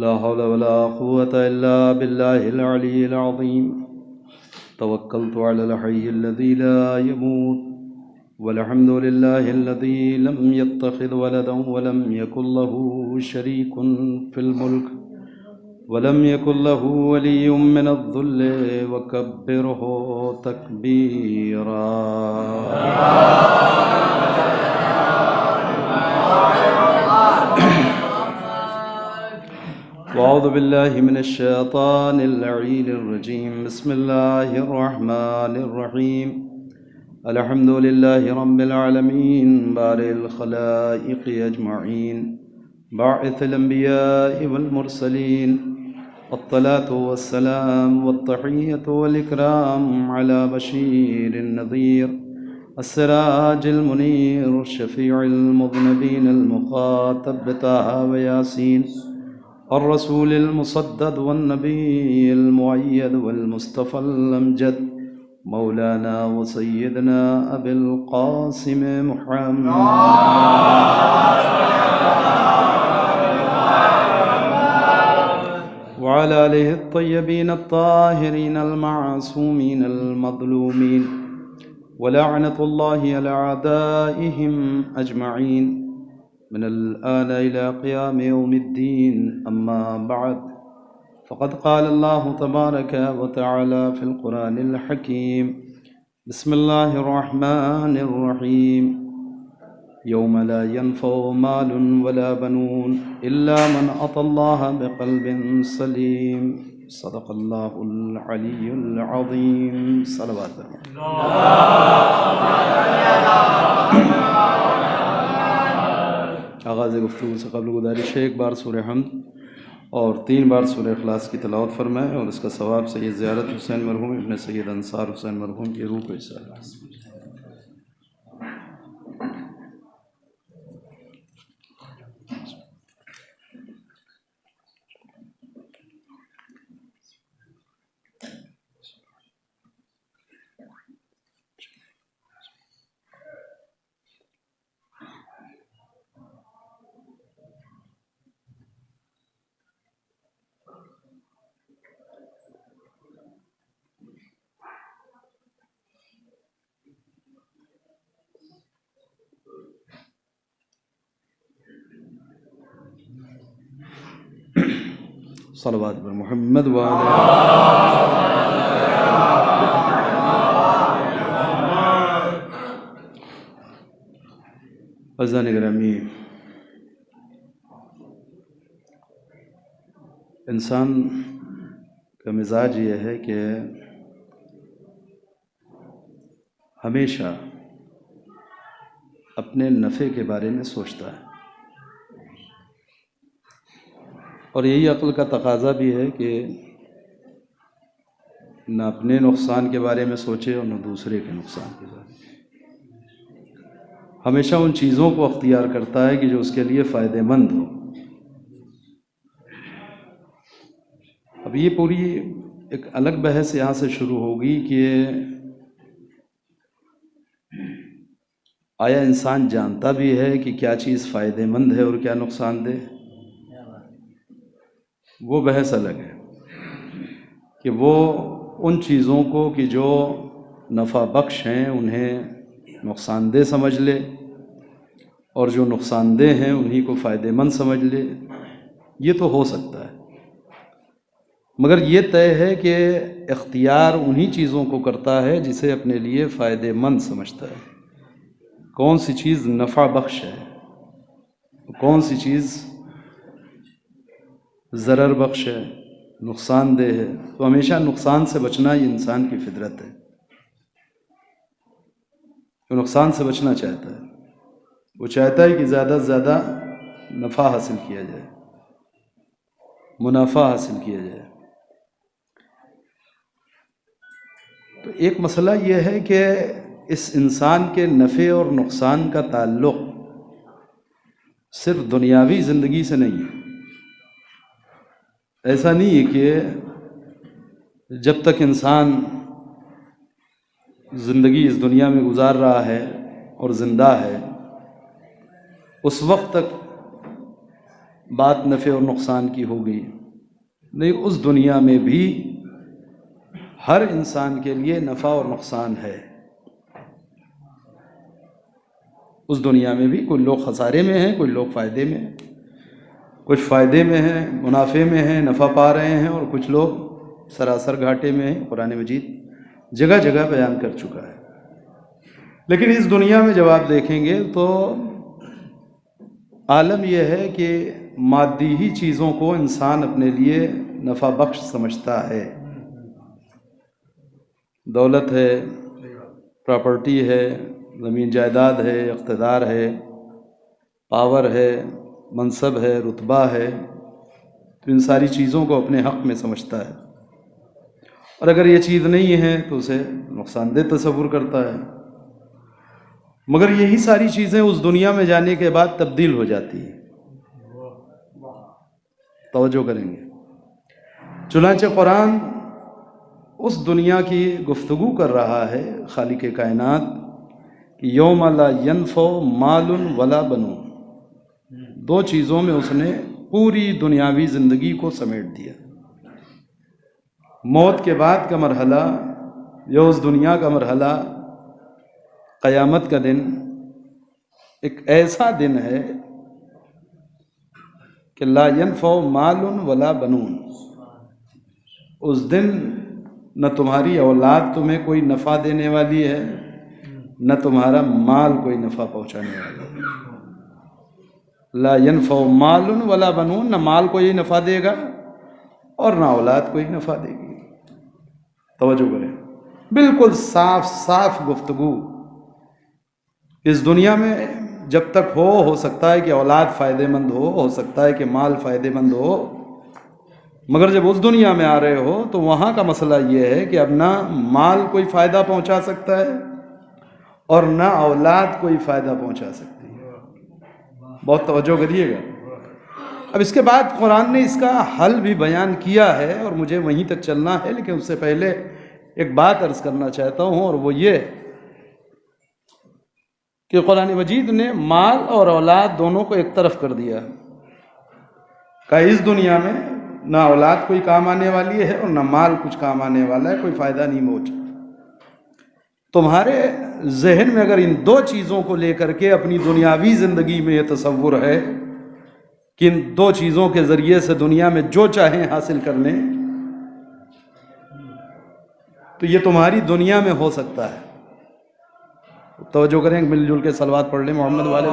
لا حول ولا قوة إلا بالله العلي العظيم. توكلت على الحي الذي لا يموت والحمد لله الذي لم يتخذ ولدا ولم يكن له شريك في الملك ولم يكن له ولي من الذل وكبره تكبيرا. وأعوذ بالله من الشيطان اللعين الرجيم. بسم الله الرحمن الرحيم. الحمد لله رب العالمين بارئ الخلائق أجمعين باعث الأنبياء والمرسلين. الصلاة والسلام والتحية والإكرام على بشير النذير السراج المنير الشفيع المذنبين المخاطب بطه وياسين الرسول المصدد والنبي المؤيد والمصطفى الأمجد مولانا وسيدنا أبي القاسم محمد وعلى آله الطيبين الطاهرين المعصومين المظلومين ولعنة الله على أعدائهم أجمعين من الآن إلى قيام يوم الدين. أما بعد فقد قال الله تبارك وتعالى في القرآن الحكيم. بسم الله الرحمن الرحيم. يوم لا ينفع مال ولا بنون إلا من أتى الله بقلب سليم. صدق الله العلي العظيم. صلوات آغاز گفتگو سے قبل گزارش ہے ایک بار سورہ حمد اور 3 بار سورہ اخلاص کی تلاوت فرمائیں اور اس کا ثواب سید زیارت حسین مرحوم ابن سید انصار حسین مرحوم کی روح کو حصہ ہے. صلوات پر محمد وعلى عزیزان گرامی، انسان کا مزاج یہ ہے کہ ہمیشہ اپنے نفع کے بارے میں سوچتا ہے، اور یہی عقل کا تقاضا بھی ہے کہ نہ اپنے نقصان کے بارے میں سوچے اور نہ دوسرے کے نقصان کے بارے میں. ہمیشہ ان چیزوں کو اختیار کرتا ہے کہ جو اس کے لیے فائدہ مند ہو. اب یہ پوری ایک الگ بحث یہاں سے شروع ہوگی کہ آیا انسان جانتا بھی ہے کہ کیا چیز فائدہ مند ہے اور کیا نقصان دہ؟ وہ بحث الگ ہے کہ وہ ان چیزوں کو کہ جو نفع بخش ہیں انہیں نقصان دہ سمجھ لے اور جو نقصان دہ ہیں انہی کو فائدہ مند سمجھ لے. یہ تو ہو سکتا ہے، مگر یہ طے ہے کہ اختیار انہی چیزوں کو کرتا ہے جسے اپنے لیے فائدہ مند سمجھتا ہے. کون سی چیز نفع بخش ہے، کون سی چیز ضرر بخش ہے، نقصان دہ ہے. تو ہمیشہ نقصان سے بچنا یہ انسان کی فطرت ہے. وہ نقصان سے بچنا چاہتا ہے، وہ چاہتا ہے کہ زیادہ سے زیادہ نفع حاصل کیا جائے، منافع حاصل کیا جائے. تو ایک مسئلہ یہ ہے کہ اس انسان کے نفع اور نقصان کا تعلق صرف دنیاوی زندگی سے نہیں ہے. ایسا نہیں ہے کہ جب تک انسان زندگی اس دنیا میں گزار رہا ہے اور زندہ ہے اس وقت تک بات نفع اور نقصان کی ہوگی، نہیں، اس دنیا میں بھی ہر انسان کے لیے نفع اور نقصان ہے۔ اس دنیا میں بھی کوئی لوگ خسارے میں ہیں، کوئی لوگ فائدے میں ہیں، کچھ فائدے میں ہیں، منافع میں ہیں، نفع پا رہے ہیں، اور کچھ لوگ سراسر گھاٹے میں ہیں۔ قرآن مجید جگہ جگہ بیان کر چکا ہے۔ لیکن اس دنیا میں جب آپ دیکھیں گے تو عالم یہ ہے کہ مادی ہی چیزوں کو انسان اپنے لیے نفع بخش سمجھتا ہے۔ دولت ہے، پراپرٹی ہے، زمین جائیداد ہے، اقتدار ہے، پاور ہے، منصب ہے، رتبہ ہے، تو ان ساری چیزوں کو اپنے حق میں سمجھتا ہے، اور اگر یہ چیز نہیں ہے تو اسے نقصان دہ تصور کرتا ہے۔ مگر یہی ساری چیزیں اس دنیا میں جانے کے بعد تبدیل ہو جاتی ہیں۔ توجہ کریں گے، چنانچہ قرآن اس دنیا کی گفتگو کر رہا ہے، خالق کائنات، کہ یوم لا ینفع مال ولا بنون، دو چیزوں میں اس نے پوری دنیاوی زندگی کو سمیٹ دیا۔ موت کے بعد کا مرحلہ یا اس دنیا کا مرحلہ، قیامت کا دن، ایک ایسا دن ہے کہ لا ینفع مال ولا بنون۔ اس دن نہ تمہاری اولاد تمہیں کوئی نفع دینے والی ہے، نہ تمہارا مال کوئی نفع پہنچانے والا ہے۔ لا ینفع مال ولا بنون، نہ مال کوئی نفع دے گا اور نہ اولاد کوئی نفع دے گی۔ توجہ کریں، بالکل صاف صاف گفتگو۔ اس دنیا میں جب تک ہو سکتا ہے کہ اولاد فائدہ مند ہو سکتا ہے کہ مال فائدہ مند ہو، مگر جب اس دنیا میں آ رہے ہو تو وہاں کا مسئلہ یہ ہے کہ اب نہ مال کوئی فائدہ پہنچا سکتا ہے اور نہ اولاد کوئی فائدہ پہنچا سکتی ہے۔ بہت توجہ کریے گا۔ اب اس کے بعد قرآن نے اس کا حل بھی بیان کیا ہے، اور مجھے وہیں تک چلنا ہے، لیکن اس سے پہلے ایک بات عرض کرنا چاہتا ہوں، اور وہ یہ کہ قرآن مجید نے مال اور اولاد دونوں کو ایک طرف کر دیا کہ اس دنیا میں نہ اولاد کوئی کام آنے والی ہے اور نہ مال کچھ کام آنے والا ہے، کوئی فائدہ نہیں پہنچا۔ تمہارے ذہن میں اگر ان دو چیزوں کو لے کر کے اپنی دنیاوی زندگی میں یہ تصور ہے کہ ان دو چیزوں کے ذریعے سے دنیا میں جو چاہیں حاصل کر لیں، تو یہ تمہاری دنیا میں ہو سکتا ہے۔ توجہ کریں، مل جل کے صلوات پڑھ لیں محمد والے۔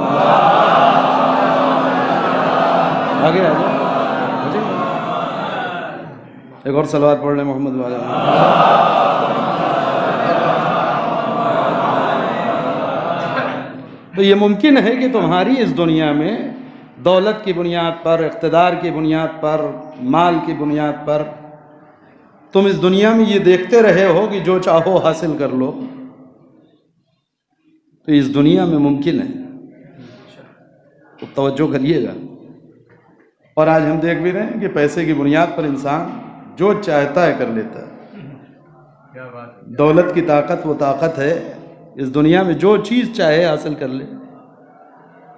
آگے ایک اور صلوات پڑھ لیں محمد والے۔ تو یہ ممکن ہے کہ تمہاری اس دنیا میں دولت کی بنیاد پر، اقتدار کی بنیاد پر، مال کی بنیاد پر تم اس دنیا میں یہ دیکھتے رہے ہو کہ جو چاہو حاصل کر لو، تو اس دنیا میں ممکن ہے۔ تو توجہ کریے گا۔ اور آج ہم دیکھ بھی رہے ہیں کہ پیسے کی بنیاد پر انسان جو چاہتا ہے کر لیتا ہے۔ دولت کی طاقت وہ طاقت ہے، اس دنیا میں جو چیز چاہے حاصل کر لے۔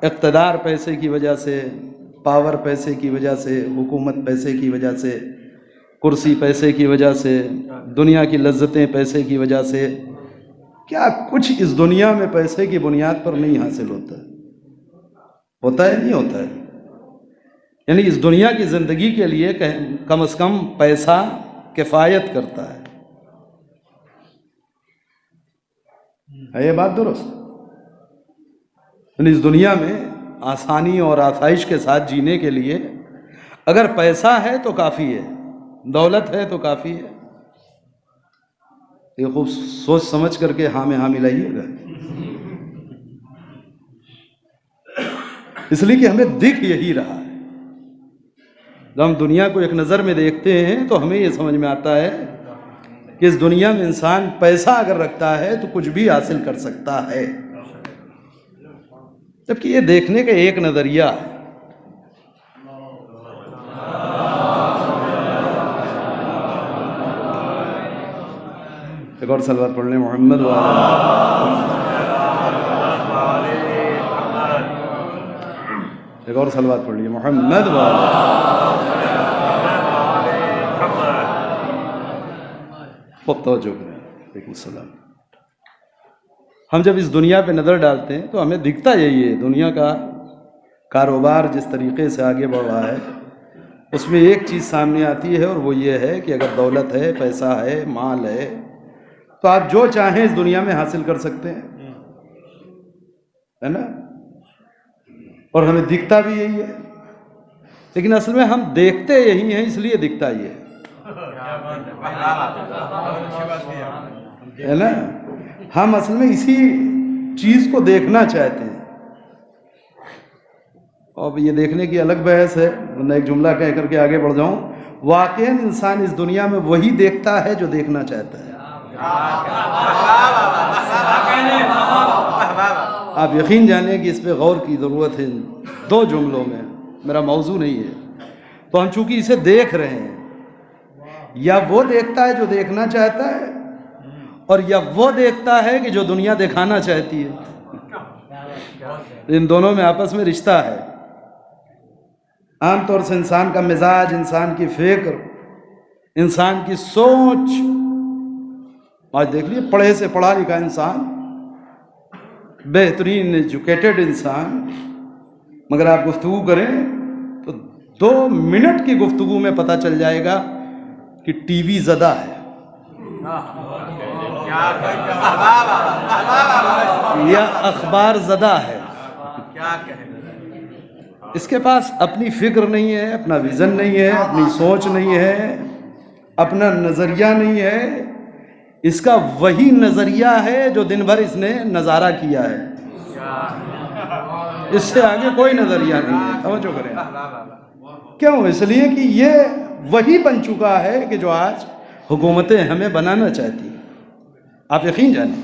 اقتدار پیسے کی وجہ سے، پاور پیسے کی وجہ سے، حکومت پیسے کی وجہ سے، کرسی پیسے کی وجہ سے، دنیا کی لذتیں پیسے کی وجہ سے، کیا کچھ اس دنیا میں پیسے کی بنیاد پر نہیں حاصل ہوتا ہے؟ ہوتا ہے نہیں ہوتا ہے؟ یعنی اس دنیا کی زندگی کے لیے کم از کم پیسہ کفایت کرتا ہے۔ ہے یہ بات درست؟ یعنی اس دنیا میں آسانی اور آسائش کے ساتھ جینے کے لیے اگر پیسہ ہے تو کافی ہے، دولت ہے تو کافی ہے۔ یہ خوب سوچ سمجھ کر کے ہاں میں ہاں ملائیے گا، اس لیے کہ ہمیں دکھ یہی رہا ہے۔ جب ہم دنیا کو ایک نظر میں دیکھتے ہیں تو ہمیں یہ سمجھ میں آتا ہے کہ اس دنیا میں انسان پیسہ اگر رکھتا ہے تو کچھ بھی حاصل کر سکتا ہے، جبکہ یہ دیکھنے کا ایک نظریہ ہے۔ ایک اور صلوات پڑھ لیں محمد ایک اور صلوات پڑھ لیجیے محمد خوب توجہ کریں. وعلیکم السلام. ہم جب اس دنیا پہ نظر ڈالتے ہیں تو ہمیں دکھتا یہی ہے دنیا کا کاروبار جس طریقے سے آگے بڑھ رہا ہے، اس میں ایک چیز سامنے آتی ہے اور وہ یہ ہے کہ اگر دولت ہے، پیسہ ہے، مال ہے تو آپ جو چاہیں اس دنیا میں حاصل کر سکتے ہیں، ہے نا؟ اور ہمیں دکھتا بھی یہی ہے، لیکن اصل میں ہم دیکھتے یہی ہیں، اس لیے دکھتا یہ ہے نا. ہم اصل میں اسی چیز کو دیکھنا چاہتے ہیں. اور یہ دیکھنے کی الگ بحث ہے، میں ایک جملہ کہہ کر کے آگے بڑھ جاؤں. واقعاً انسان اس دنیا میں وہی دیکھتا ہے جو دیکھنا چاہتا ہے. آپ یقین جانیں کہ اس پہ غور کی ضرورت ہے. دو جملوں میں، میرا موضوع نہیں ہے، تو ہم چونکہ اسے دیکھ رہے ہیں، یا وہ دیکھتا ہے جو دیکھنا چاہتا ہے، اور یا وہ دیکھتا ہے کہ جو دنیا دکھانا چاہتی ہے. ان دونوں میں آپس میں رشتہ ہے. عام طور سے انسان کا مزاج، انسان کی فکر، انسان کی سوچ، آج دیکھ لیے پڑھے سے پڑھا لکھا انسان، بہترین ایجوکیٹڈ انسان، مگر آپ گفتگو کریں تو 2 منٹ کی گفتگو میں پتہ چل جائے گا کہ ٹی وی زدہ ہے یا اخبار زدہ ہے. اس کے پاس اپنی فکر نہیں ہے، اپنا ویژن نہیں ہے، اپنی سوچ نہیں ہے، اپنا نظریہ نہیں ہے. اس کا وہی نظریہ ہے جو دن بھر اس نے نظارہ کیا ہے. اس سے آگے کوئی نظریہ نہیں ہے. توجہ کریں. کیوں؟ اس لیے کہ یہ وہی بن چکا ہے کہ جو آج حکومتیں ہمیں بنانا چاہتی ہیں. آپ یقین جانیں،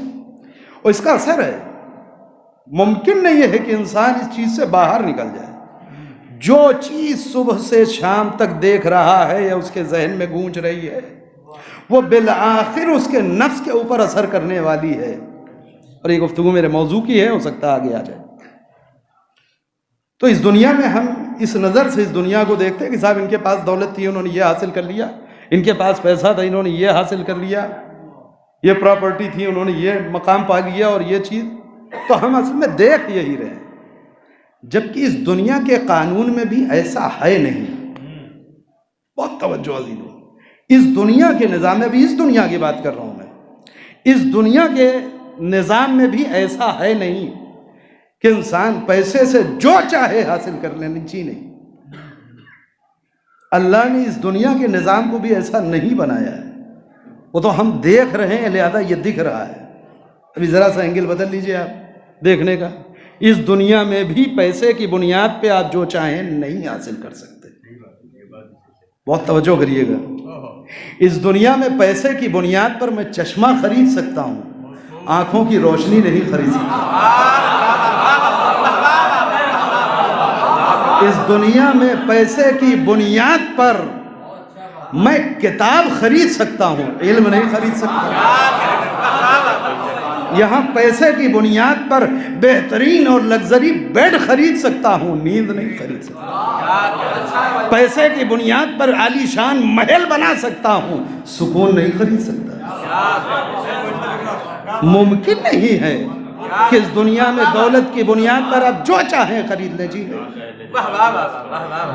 اور اس کا اثر ہے. ممکن نہیں ہے کہ انسان اس چیز سے باہر نکل جائے. جو چیز صبح سے شام تک دیکھ رہا ہے یا اس کے ذہن میں گونج رہی ہے، وہ بالآخر اس کے نفس کے اوپر اثر کرنے والی ہے. اور یہ گفتگو میرے موضوع کی ہے، ہو سکتا ہے آگے آ جائے. تو اس دنیا میں ہم اس نظر سے اس دنیا کو دیکھتے ہیں کہ صاحب ان کے پاس دولت تھی، انہوں نے یہ حاصل کر لیا، ان کے پاس پیسہ تھا، انہوں نے یہ حاصل کر لیا، یہ پراپرٹی تھی، انہوں نے یہ مقام پا لیا اور یہ چیز. تو ہم اصل میں دیکھ یہی رہے ہیں، جبکہ اس دنیا کے قانون میں بھی ایسا ہے نہیں. بہت توجہ عزیزو. اس دنیا کے نظام میں بھی، اس دنیا کی بات کر رہا ہوں میں، اس دنیا کے نظام میں بھی ایسا ہے نہیں کہ انسان پیسے سے جو چاہے حاصل کر لینے. جی نہیں. اللہ نے اس دنیا کے نظام کو بھی ایسا نہیں بنایا ہے. وہ تو ہم دیکھ رہے ہیں، لہذا یہ دکھ رہا ہے. ابھی ذرا سا اینگل بدل لیجئے آپ دیکھنے کا. اس دنیا میں بھی پیسے کی بنیاد پہ آپ جو چاہیں نہیں حاصل کر سکتے. بہت توجہ کریے گا. اس دنیا میں پیسے کی بنیاد پر میں چشمہ خرید سکتا ہوں، آنکھوں کی روشنی نہیں خرید سکتا. اس دنیا میں پیسے کی بنیاد پر میں کتاب خرید سکتا ہوں، علم نہیں خرید سکتا. یہاں پیسے کی بنیاد پر بہترین اور لگژری بیڈ خرید سکتا ہوں، نیند نہیں خرید سکتا. پیسے کی بنیاد پر عالی شان محل بنا سکتا ہوں، سکون نہیں خرید سکتا. ممکن نہیں ہے کہ اس دنیا میں دولت کی بنیاد پر آپ جو چاہیں خرید لیں. جی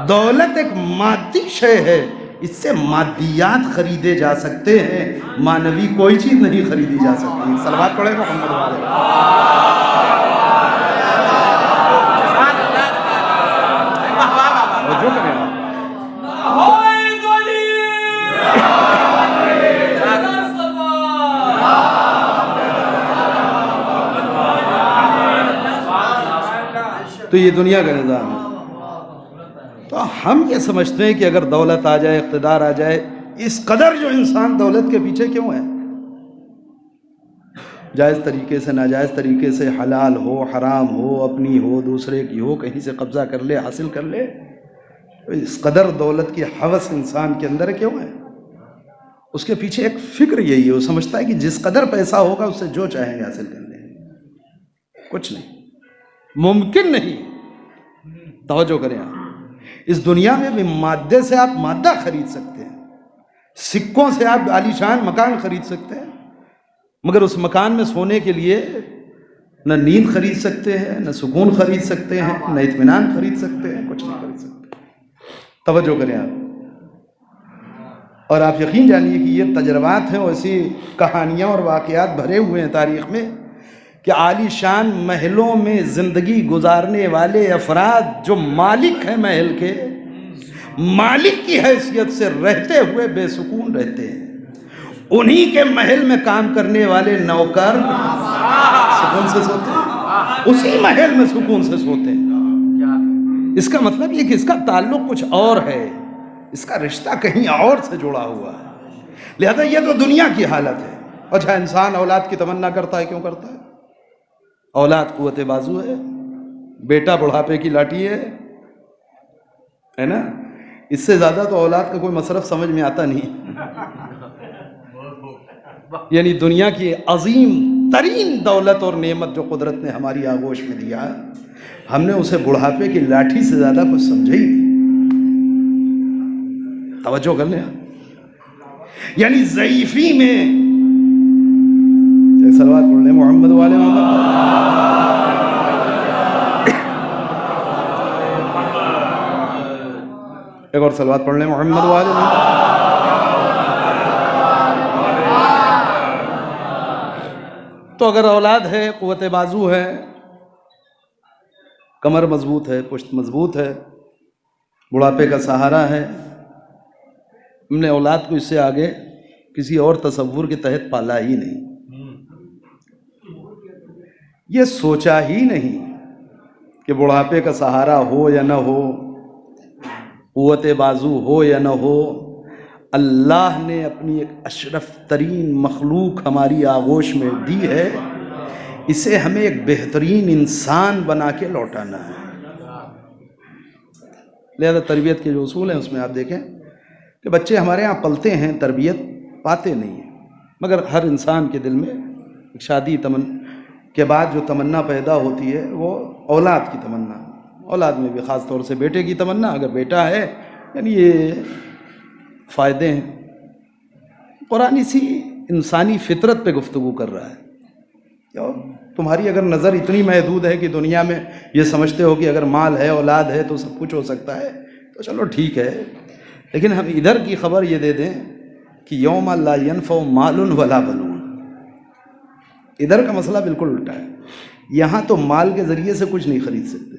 دولت ایک مادی شے ہے، اس سے مادیات خریدے جا سکتے ہیں، معنوی کوئی چیز نہیں خریدی جا سکتی. صلوات پڑھیں محمد والے. جو کریں تو یہ دنیا کا نظام ہے. تو ہم یہ سمجھتے ہیں کہ اگر دولت آ جائے، اقتدار آ جائے، اس قدر جو انسان دولت کے پیچھے کیوں ہے؟ جائز طریقے سے، ناجائز طریقے سے، حلال ہو، حرام ہو، اپنی ہو، دوسرے کی ہو، کہیں سے قبضہ کر لے، حاصل کر لے. اس قدر دولت کی ہوس انسان کے اندر کیوں ہے؟ اس کے پیچھے ایک فکر یہی ہے، وہ سمجھتا ہے کہ جس قدر پیسہ ہوگا اس سے جو چاہیں گے حاصل کر لیں. کچھ نہیں، ممکن نہیں. توجہ کریں آپ، اس دنیا میں بھی مادے سے آپ مادہ خرید سکتے ہیں، سکوں سے آپ عالی شان مکان خرید سکتے ہیں، مگر اس مکان میں سونے کے لیے نہ نیند خرید سکتے ہیں، نہ سکون خرید سکتے ہیں، نہ اطمینان خرید سکتے ہیں، کچھ نہیں خرید سکتے۔ توجہ کریں آپ، اور آپ یقین جانیے کہ یہ تجربات ہیں، ایسی کہانیاں اور واقعات بھرے ہوئے ہیں تاریخ میں کہ عالی شان محلوں میں زندگی گزارنے والے افراد جو مالک ہیں محل کے، مالک کی حیثیت سے رہتے ہوئے بے سکون رہتے ہیں، انہی کے محل میں کام کرنے والے نوکر سکون سے سوتے ہیں، اسی محل میں سکون سے سوتے ہیں۔ اس کا مطلب یہ کہ اس کا تعلق کچھ اور ہے، اس کا رشتہ کہیں اور سے جڑا ہوا ہے۔ لہذا یہ تو دنیا کی حالت ہے۔ اچھا، انسان اولاد کی تمنا کرتا ہے، کیوں کرتا ہے؟ اولاد قوت بازو ہے، بیٹا بڑھاپے کی لاٹھی ہے نا؟ اس سے زیادہ تو اولاد کا کوئی مصرف سمجھ میں آتا نہیں۔ یعنی دنیا کی عظیم ترین دولت اور نعمت جو قدرت نے ہماری آغوش میں دیا ہے، ہم نے اسے بڑھاپے کی لاٹھی سے زیادہ کچھ سمجھا ہی نہیں۔ توجہ کر لیں، یعنی ضعیفی میں ایک صلوات پڑھ لیں محمد والے محمد۔ ایک اور صلوات پڑھ لیں محمد والے محمد۔ تو اگر اولاد ہے، قوت بازو ہے، کمر مضبوط ہے، پشت مضبوط ہے، بڑھاپے کا سہارا ہے، ہم نے اولاد کو اس سے آگے کسی اور تصور کے تحت پالا ہی نہیں، یہ سوچا ہی نہیں کہ بڑھاپے کا سہارا ہو یا نہ ہو، قوت بازو ہو یا نہ ہو، اللہ نے اپنی ایک اشرف ترین مخلوق ہماری آغوش میں دی ہے، اسے ہمیں ایک بہترین انسان بنا کے لوٹانا ہے۔ لہذا تربیت کے جو اصول ہیں اس میں آپ دیکھیں کہ بچے ہمارے ہاں پلتے ہیں، تربیت پاتے نہیں ہیں، مگر ہر انسان کے دل میں ایک شادی کے بعد جو تمنا پیدا ہوتی ہے وہ اولاد کی تمنا، اولاد میں بھی خاص طور سے بیٹے کی تمنا، اگر بیٹا ہے یعنی یہ فائدے ہیں۔ قرآن اسی انسانی فطرت پہ گفتگو کر رہا ہے۔ اور تمہاری اگر نظر اتنی محدود ہے کہ دنیا میں یہ سمجھتے ہو کہ اگر مال ہے، اولاد ہے تو سب کچھ ہو سکتا ہے، تو چلو ٹھیک ہے، لیکن ہم ادھر کی خبر یہ دے دیں کہ یوم لا ینفع مال ولا بنون، ادھر کا مسئلہ بالکل الٹا ہے۔ یہاں تو مال کے ذریعے سے کچھ نہیں خرید سکتے،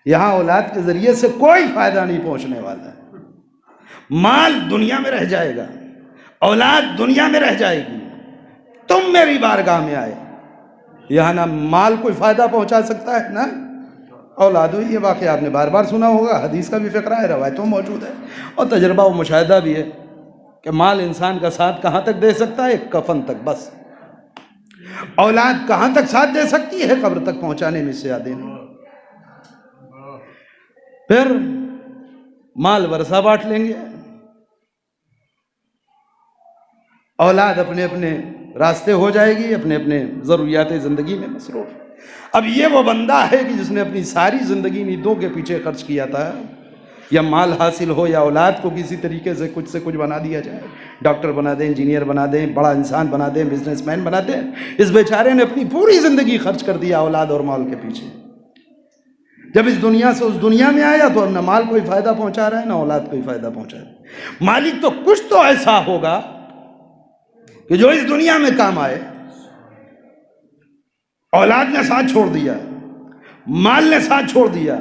یہاں اولاد کے ذریعے سے کوئی فائدہ نہیں پہنچنے والا ہے۔ مال دنیا میں رہ جائے گا، اولاد دنیا میں رہ جائے گی، تم میری بارگاہ میں آئے، یہاں نہ مال کوئی فائدہ پہنچا سکتا ہے نہ اولاد ہوئی۔ یہ واقعہ آپ نے بار بار سنا ہوگا، حدیث کا بھی فقرہ ہے، روایتوں موجود ہے، اور تجربہ و مشاہدہ بھی ہے کہ مال انسان کا ساتھ کہاں تک دے سکتا ہے؟ ایک کفن تک بس۔ اولاد کہاں تک ساتھ دے سکتی ہے؟ قبر تک پہنچانے میں سے دینے۔ پھر مال ورثہ بانٹ لیں گے، اولاد اپنے اپنے راستے ہو جائے گی، اپنے اپنے ضروریات زندگی میں مصروف۔ اب یہ وہ بندہ ہے کہ جس نے اپنی ساری زندگی نیندوں کے پیچھے خرچ کیا تھا، یا مال حاصل ہو یا اولاد کو کسی طریقے سے کچھ بنا دیا جائے، ڈاکٹر بنا دیں، انجینئر بنا دیں، بڑا انسان بنا دیں، بزنس مین بنا دیں، اس بیچارے نے اپنی پوری زندگی خرچ کر دیا اولاد اور مال کے پیچھے۔ جب اس دنیا سے اس دنیا میں آیا تو نہ مال کوئی فائدہ پہنچا رہا ہے، نہ اولاد کوئی فائدہ پہنچا رہا ہے۔ مالک تو کچھ تو ایسا ہوگا کہ جو اس دنیا میں کام آئے، اولاد نے ساتھ چھوڑ دیا، مال نے ساتھ چھوڑ دیا،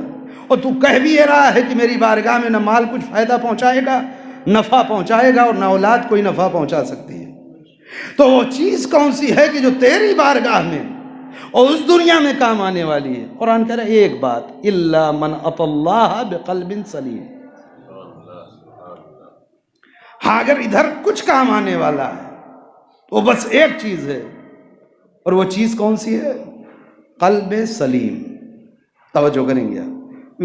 اور تو کہہ بھی یہ رہا ہے کہ میری بارگاہ میں نہ مال کچھ فائدہ پہنچائے گا، نفع پہنچائے گا، اور نہ اولاد کوئی نفع پہنچا سکتی ہے۔ تو وہ چیز کون سی ہے کہ جو تیری بارگاہ میں اور اس دنیا میں کام آنے والی ہے؟ قرآن کہہ رہا ہے ایک بات، الا من اتی اللہ بقلب سلیم۔ ہاں اگر ادھر کچھ کام آنے والا ہے تو بس ایک چیز ہے، اور وہ چیز کون سی ہے؟ قلب سلیم۔ توجہ کریں گے آپ،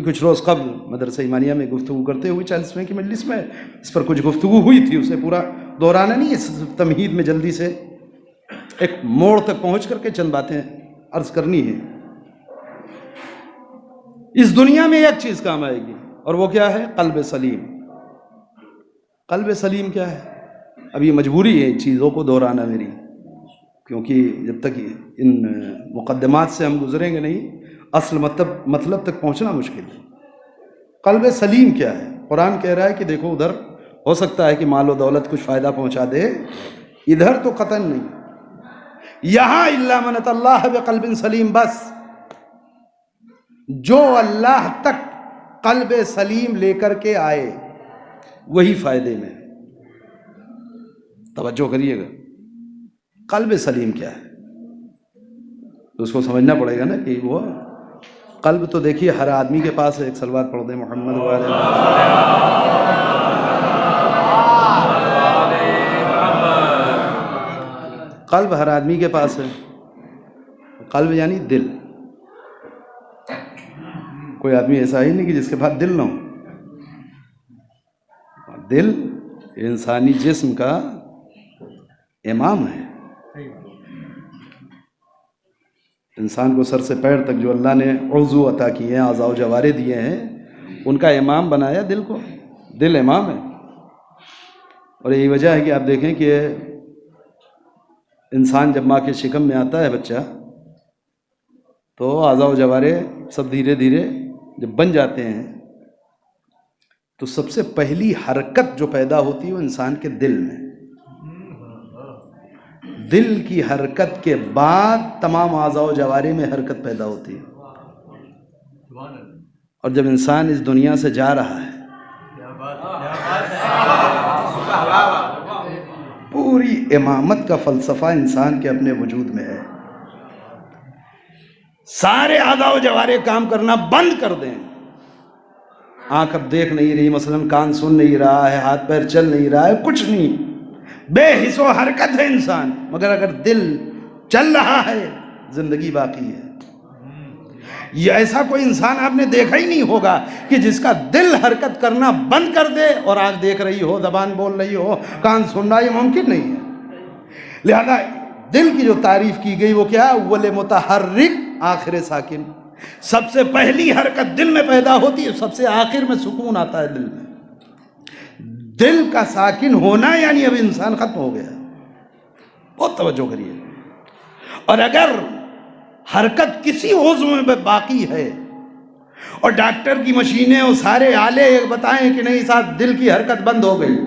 کچھ روز قبل مدرسہ ایمانیہ میں گفتگو کرتے ہوئے 40ویں کی مجلس میں اس پر کچھ گفتگو ہوئی تھی، اسے پورا دہرانا نہیں، اس تمہید میں جلدی سے ایک موڑ تک پہنچ کر کے چند باتیں عرض کرنی ہے۔ اس دنیا میں ایک چیز کام آئے گی، اور وہ کیا ہے؟ قلب سلیم۔ قلب سلیم کیا ہے؟ اب یہ مجبوری ہے چیزوں کو دہرانا میری، کیونکہ جب تک ان مقدمات سے ہم گزریں گے نہیں اصل مطلب تک پہنچنا مشکل ہے۔ قلب سلیم کیا ہے؟ قرآن کہہ رہا ہے کہ دیکھو ادھر ہو سکتا ہے کہ مال و دولت کچھ فائدہ پہنچا دے، ادھر تو قطعاً نہیں۔ یہاں الا من اتى اللہ بقلب سلیم، بس جو اللہ تک قلب سلیم لے کر کے آئے وہی فائدے میں۔ توجہ کریے گا، قلب سلیم کیا ہے تو اس کو سمجھنا پڑے گا نا کہ وہ قلب تو دیکھیے ہر آدمی کے پاس ہے۔ ایک صلوات پڑھ دیں محمد وعلیہ قلب ہر آدمی کے پاس ہے۔ قلب یعنی دل۔ کوئی آدمی ایسا ہی نہیں کہ جس کے پاس دل نہ ہو۔ دل انسانی جسم کا امام ہے۔ انسان کو سر سے پیر تک جو اللہ نے عضو عطا کیے ہیں، اعضاء و جوارح دیے ہیں، ان کا امام بنایا دل کو۔ دل امام ہے، اور یہی وجہ ہے کہ آپ دیکھیں کہ انسان جب ماں کے شکم میں آتا ہے بچہ، تو اعضاء و جوارح سب دھیرے دھیرے جب بن جاتے ہیں تو سب سے پہلی حرکت جو پیدا ہوتی ہے وہ انسان کے دل میں۔ دل کی حرکت کے بعد تمام اعضاء و جوارح میں حرکت پیدا ہوتی ہے۔ اور جب انسان اس دنیا سے جا رہا ہے، پوری امامت کا فلسفہ انسان کے اپنے وجود میں ہے۔ سارے اعضاء و جوارح کام کرنا بند کر دیں۔ آنکھ اب دیکھ نہیں رہی، مثلاً کان سن نہیں رہا ہے، ہاتھ پیر چل نہیں رہا ہے، کچھ نہیں، بے حس و حرکت ہے انسان، مگر اگر دل چل رہا ہے زندگی باقی ہے۔ یہ ایسا کوئی انسان آپ نے دیکھا ہی نہیں ہوگا کہ جس کا دل حرکت کرنا بند کر دے اور آنکھ دیکھ رہی ہو، زبان بول رہی ہو، کان سن رہا، یہ ممکن نہیں ہے۔ لہذا دل کی جو تعریف کی گئی وہ کیا ہے؟ اول متحرک آخر ساکن۔ سب سے پہلی حرکت دل میں پیدا ہوتی ہے، سب سے آخر میں سکون آتا ہے دل میں۔ دل کا ساکن ہونا یعنی اب انسان ختم ہو گیا۔ بہت توجہ کریے۔ اور اگر حرکت کسی عضو میں باقی ہے اور ڈاکٹر کی مشینیں اور سارے آلے بتائیں کہ نہیں صاحب دل کی حرکت بند ہو گئی،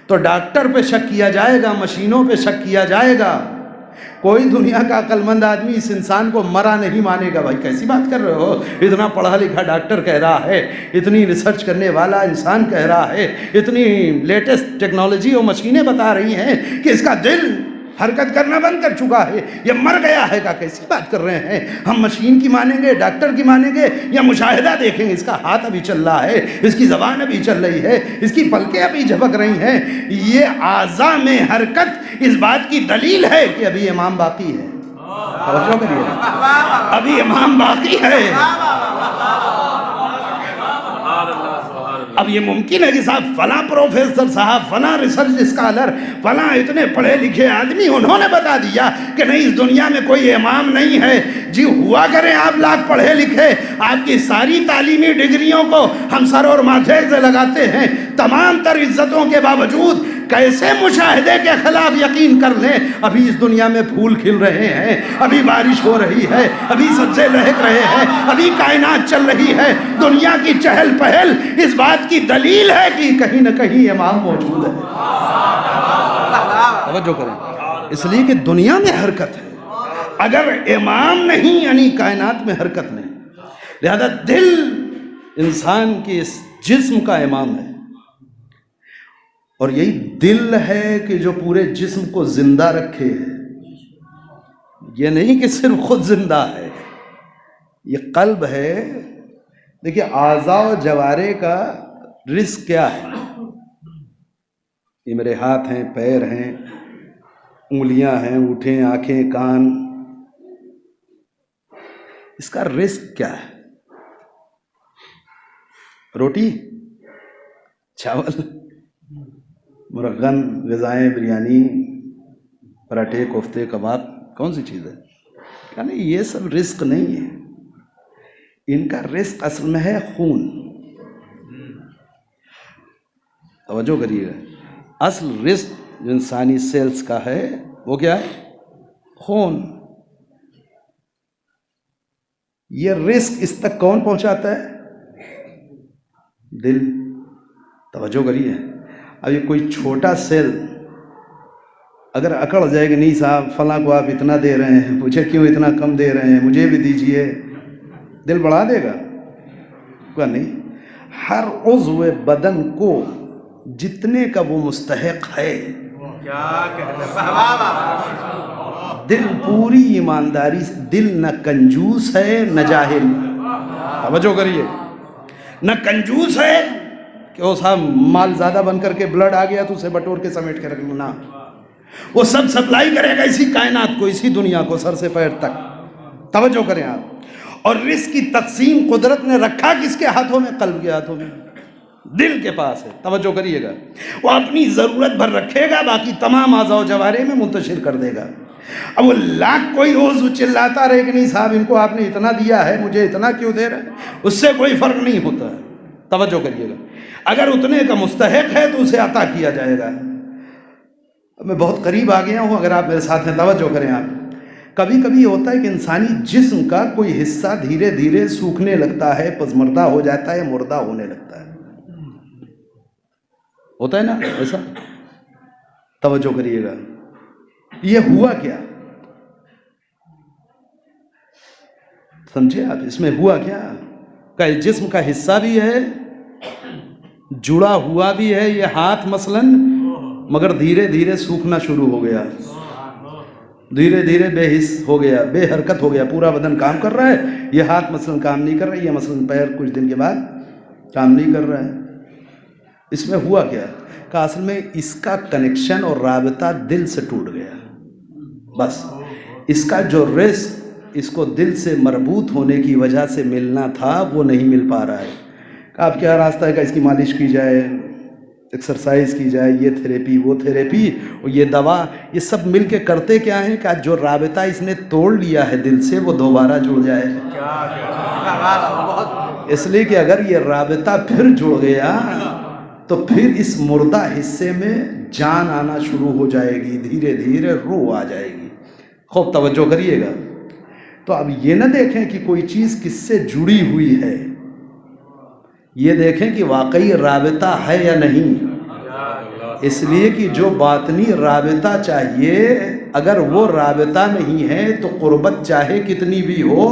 تو ڈاکٹر پہ شک کیا جائے گا، مشینوں پہ شک کیا جائے گا۔ کوئی دنیا کا عقل مند آدمی اس انسان کو مرا نہیں مانے گا۔ بھائی کیسی بات کر رہے ہو؟ اتنا پڑھا لکھا ڈاکٹر کہہ رہا ہے، اتنی ریسرچ کرنے والا انسان کہہ رہا ہے، اتنی لیٹسٹ ٹیکنالوجی اور مشینیں بتا رہی ہیں کہ اس کا دل حرکت کرنا بند کر چکا ہے، یہ مر گیا ہے گا۔ کیسی بات کر رہے ہیں؟ ہم مشین کی مانیں گے، ڈاکٹر کی مانیں گے، یا مشاہدہ دیکھیں گے؟ اس کا ہاتھ ابھی چل رہا ہے، اس کی زبان ابھی چل رہی ہے، اس کی پلکیں ابھی جھپک رہی ہیں۔ یہ اعضاء میں حرکت اس بات کی دلیل ہے کہ ابھی امام باقی ہے۔ توجہ کریے، ابھی امام باقی ہے۔ اب یہ ممکن ہے کہ صاحب فلاں پروفیسر صاحب، فلاں ریسرچ اسکالر، فلاں اتنے پڑھے لکھے آدمی انہوں نے بتا دیا کہ نہیں اس دنیا میں کوئی امام نہیں ہے۔ جی ہوا کریں آپ لاکھ پڑھے لکھے، آپ کی ساری تعلیمی ڈگریوں کو ہم سر اور ماتھے سے لگاتے ہیں، تمام تر عزتوں کے باوجود کیسے مشاہدے کے خلاف یقین کر لیں؟ ابھی اس دنیا میں پھول کھل رہے ہیں، ابھی بارش ہو رہی ہے، ابھی سبزے لہک رہے ہیں، ابھی کائنات چل رہی ہے، دنیا کی چہل پہل اس بات کی دلیل ہے کہ کہیں نہ کہیں امام موجود ہے۔ توجہ کریں، اس لیے کہ دنیا میں حرکت ہے، اگر امام نہیں یعنی کائنات میں حرکت نہیں۔ لہذا دل انسان کے اس جسم کا امام ہے، اور یہی دل ہے کہ جو پورے جسم کو زندہ رکھے ہے۔ یہ نہیں کہ صرف خود زندہ ہے، یہ قلب ہے۔ دیکھیے اعضاء و جوارح کا رزق کیا ہے؟ یہ میرے ہاتھ ہیں، پیر ہیں، انگلیاں ہیں، انگوٹھے، آنکھیں، کان، اس کا رزق کیا ہے؟ روٹی، چاول، مرغن، غذائیں، بریانی، پراٹھے، کوفتے، کباب، کون سی چیز ہے؟ کہا نہیں، یہ سب رزق نہیں ہے۔ ان کا رزق اصل میں ہے خون. توجہ کریے گا، اصل رزق جو انسانی سیلز کا ہے وہ کیا ہے؟ خون. یہ رزق اس تک کون پہنچاتا ہے؟ دل. توجہ کریے. اب یہ کوئی چھوٹا سیل اگر اکڑ جائے گا، نہیں صاحب فلاں کو آپ اتنا دے رہے ہیں، مجھے کیوں اتنا کم دے رہے ہیں، مجھے بھی دیجئے، دل بڑھا دے گا؟ نہیں. ہر عضو بدن کو جتنے کا وہ مستحق ہے، دل پوری ایمانداری سے، دل نہ کنجوس ہے نہ جاہل. توجہ کریے، نہ کنجوس ہے کہ وہ صاحب مال زیادہ بن کر کے بلڈ آ گیا تو اسے بٹور کے سمیٹ کے رکھ لوں. وہ سب سپلائی کرے گا اسی کائنات کو، اسی دنیا کو، سر سے پیر تک. توجہ کریں آپ. اور رزق کی تقسیم قدرت نے رکھا کس کے ہاتھوں میں؟ قلب کے ہاتھوں میں، دل کے پاس ہے. توجہ کریے گا. وہ اپنی ضرورت بھر رکھے گا، باقی تمام اعضاء و جوارح میں منتشر کر دے گا. اب وہ لاکھ کوئی عضو چلاتا رہے کہ نہیں صاحب ان کو آپ نے اتنا دیا ہے، مجھے اتنا کیوں دے رہے ہیں، اس سے کوئی فرق نہیں ہوتا. توجہ کریے گا. اگر اتنے کا مستحق ہے تو اسے عطا کیا جائے گا. میں بہت قریب آ گیا ہوں، اگر آپ میرے ساتھ ہیں توجہ کریں آپ. کبھی کبھی ہوتا ہے کہ انسانی جسم کا کوئی حصہ دھیرے دھیرے سوکھنے لگتا ہے، پزمردہ ہو جاتا ہے، مردہ ہونے لگتا ہے. ہوتا ہے نا ایسا؟ توجہ کریے گا. یہ ہوا کیا؟ سمجھے آپ؟ اس میں ہوا کیا کہ جسم کا حصہ بھی ہے، جڑا ہوا بھی ہے یہ ہاتھ مثلاً، مگر دھیرے دھیرے سوکھنا شروع ہو گیا، دھیرے دھیرے بے حس ہو گیا، بے حرکت ہو گیا. پورا بدن کام کر رہا ہے، یہ ہاتھ مثلاً کام نہیں کر رہا ہے، یہ مثلاً پیر کچھ دن کے بعد کام نہیں کر رہا ہے. اس میں ہوا کیا کہ اصل میں اس کا کنیکشن اور رابطہ دل سے ٹوٹ گیا. بس اس کا جو رزق اس کو دل سے مربوط ہونے کی وجہ سے ملنا تھا وہ نہیں مل پا رہا ہے. کہ آپ کیا راستہ ہے کہ اس کی مالش کی جائے، ایکسرسائز کی جائے، یہ تھیریپی وہ تھیریپی اور یہ دوا، یہ سب مل کے کرتے کیا ہیں کہ جو رابطہ اس نے توڑ لیا ہے دل سے وہ دوبارہ جڑ جائے. اس لیے کہ اگر یہ رابطہ پھر جڑ گیا تو پھر اس مردہ حصے میں جان آنا شروع ہو جائے گی، دھیرے دھیرے روح آ جائے گی. خوب توجہ کریے گا. تو اب یہ نہ دیکھیں کہ کوئی چیز کس سے جڑی ہوئی ہے، یہ دیکھیں کہ واقعی رابطہ ہے یا نہیں. اس لیے کہ جو باطنی رابطہ چاہیے اگر وہ رابطہ نہیں ہے تو قربت چاہے کتنی بھی ہو،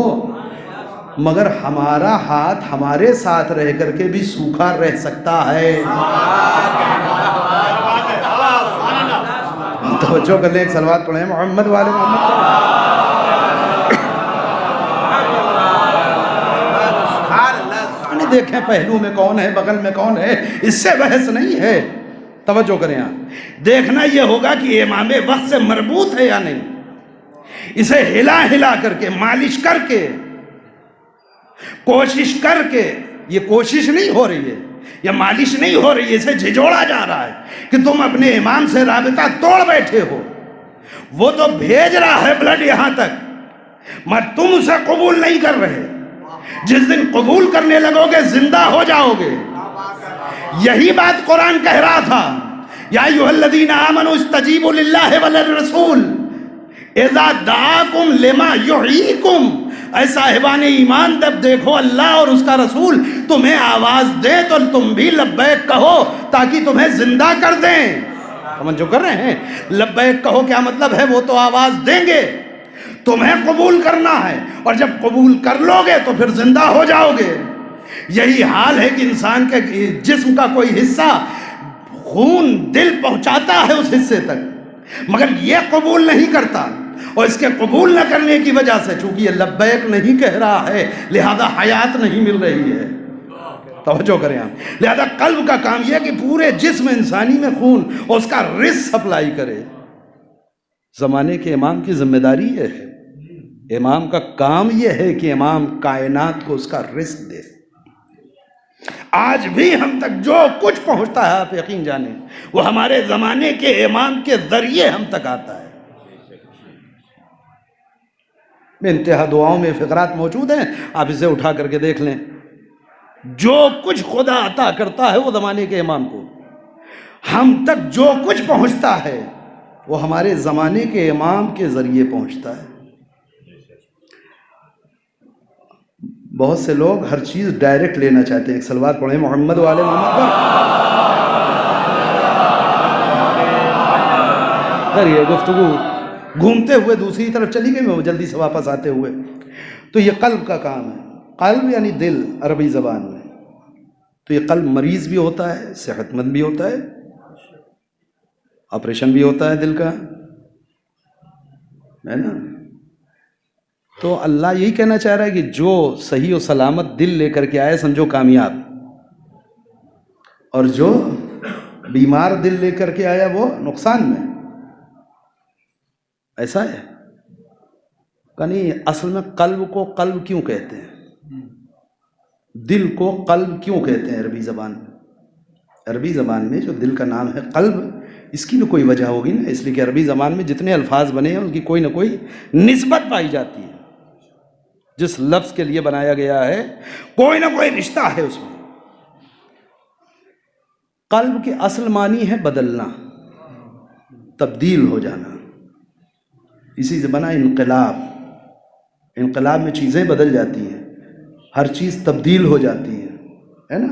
مگر ہمارا ہاتھ ہمارے ساتھ رہ کر کے بھی سوکھا رہ سکتا ہے. توجہ کر لیں، ایک صلوات پڑھیں محمد والے محمد. دیکھیں پہلو میں کون ہے، بغل میں کون ہے، اس سے بحث نہیں ہے. توجہ کریں آپ. دیکھنا یہ ہوگا کہ امام وقت سے مربوط ہے یا نہیں. اسے ہلا ہلا کر کے، مالش کر کے، کوشش کر کے، یہ کوشش نہیں ہو رہی ہے، یہ مالش نہیں ہو رہی ہے، اسے جھجوڑا جا رہا ہے کہ تم اپنے امام سے رابطہ توڑ بیٹھے ہو. وہ تو بھیج رہا ہے بلڈ یہاں تک، مگر تم اسے قبول نہیں کر رہے. جس دن قبول کرنے لگو گے زندہ ہو جاؤ گے. یہی بات قرآن کہہ رہا تھا، یا ایھا الذین آمنوا استجیبوا للہ وللرسول اذا دعاکم لما یحییکم. اے صاحبان ایمان جب دیکھو اللہ اور اس کا رسول تمہیں آواز دے تو تم بھی لبیک کہو تاکہ تمہیں زندہ کر دیں. سمجھ جو کر رہے ہیں؟ لبیک کہو کیا مطلب ہے؟ وہ تو آواز دیں گے، تمہیں قبول کرنا ہے، اور جب قبول کر لو گے تو پھر زندہ ہو جاؤ گے. یہی حال ہے کہ انسان کے جسم کا کوئی حصہ خون دل پہنچاتا ہے اس حصے تک، مگر یہ قبول نہیں کرتا، اور اس کے قبول نہ کرنے کی وجہ سے چونکہ یہ لبیک نہیں کہہ رہا ہے لہذا حیات نہیں مل رہی ہے. توجہ کریں آپ. لہذا قلب کا کام یہ ہے کہ پورے جسم انسانی میں خون اور اس کا رزق سپلائی کرے. زمانے کے امام کی ذمہ داری یہ ہے، امام کا کام یہ ہے کہ امام کائنات کو اس کا رزق دے. آج بھی ہم تک جو کچھ پہنچتا ہے آپ یقین جانیں وہ ہمارے زمانے کے امام کے ذریعے ہم تک آتا ہے. بے انتہا دعاؤں میں فقرات موجود ہیں، آپ اسے اٹھا کر کے دیکھ لیں۔ جو کچھ خدا عطا کرتا ہے وہ زمانے کے امام کو، ہم تک جو کچھ پہنچتا ہے وہ ہمارے زمانے کے امام کے ذریعے پہنچتا ہے۔ بہت سے لوگ ہر چیز ڈائریکٹ لینا چاہتے ہیں۔ ایک صلوات پڑھیں محمد وآل محمد پر۔ کریے گفتگو گھومتے ہوئے دوسری طرف چلی گئی، میں جلدی سے واپس آتے ہوئے۔ تو یہ قلب کا کام ہے۔ قلب یعنی دل عربی زبان میں۔ تو یہ قلب مریض بھی ہوتا ہے، صحت مند بھی ہوتا ہے، آپریشن بھی ہوتا ہے دل کا، ہے نا؟ تو اللہ یہی کہنا چاہ رہا ہے کہ جو صحیح و سلامت دل لے کر کے آئے سمجھو کامیاب، اور جو بیمار دل لے کر کے آیا وہ نقصان میں۔ ایسا ہے کہ نہیں؟ اصل میں قلب کو قلب کیوں کہتے ہیں؟ دل کو قلب کیوں کہتے ہیں عربی زبان میں؟ عربی زبان میں جو دل کا نام ہے قلب، اس کی بھی کوئی وجہ ہوگی نا، اس لیے کہ عربی زبان میں جتنے الفاظ بنے ہیں ان کی کوئی نہ کوئی نسبت پائی جاتی ہے۔ جس لفظ کے لیے بنایا گیا ہے کوئی نہ کوئی رشتہ ہے اس میں۔ قلب کے اصل معنی ہے بدلنا، تبدیل ہو جانا۔ اسی سے بنا انقلاب۔ انقلاب میں چیزیں بدل جاتی ہیں، ہر چیز تبدیل ہو جاتی ہے نا؟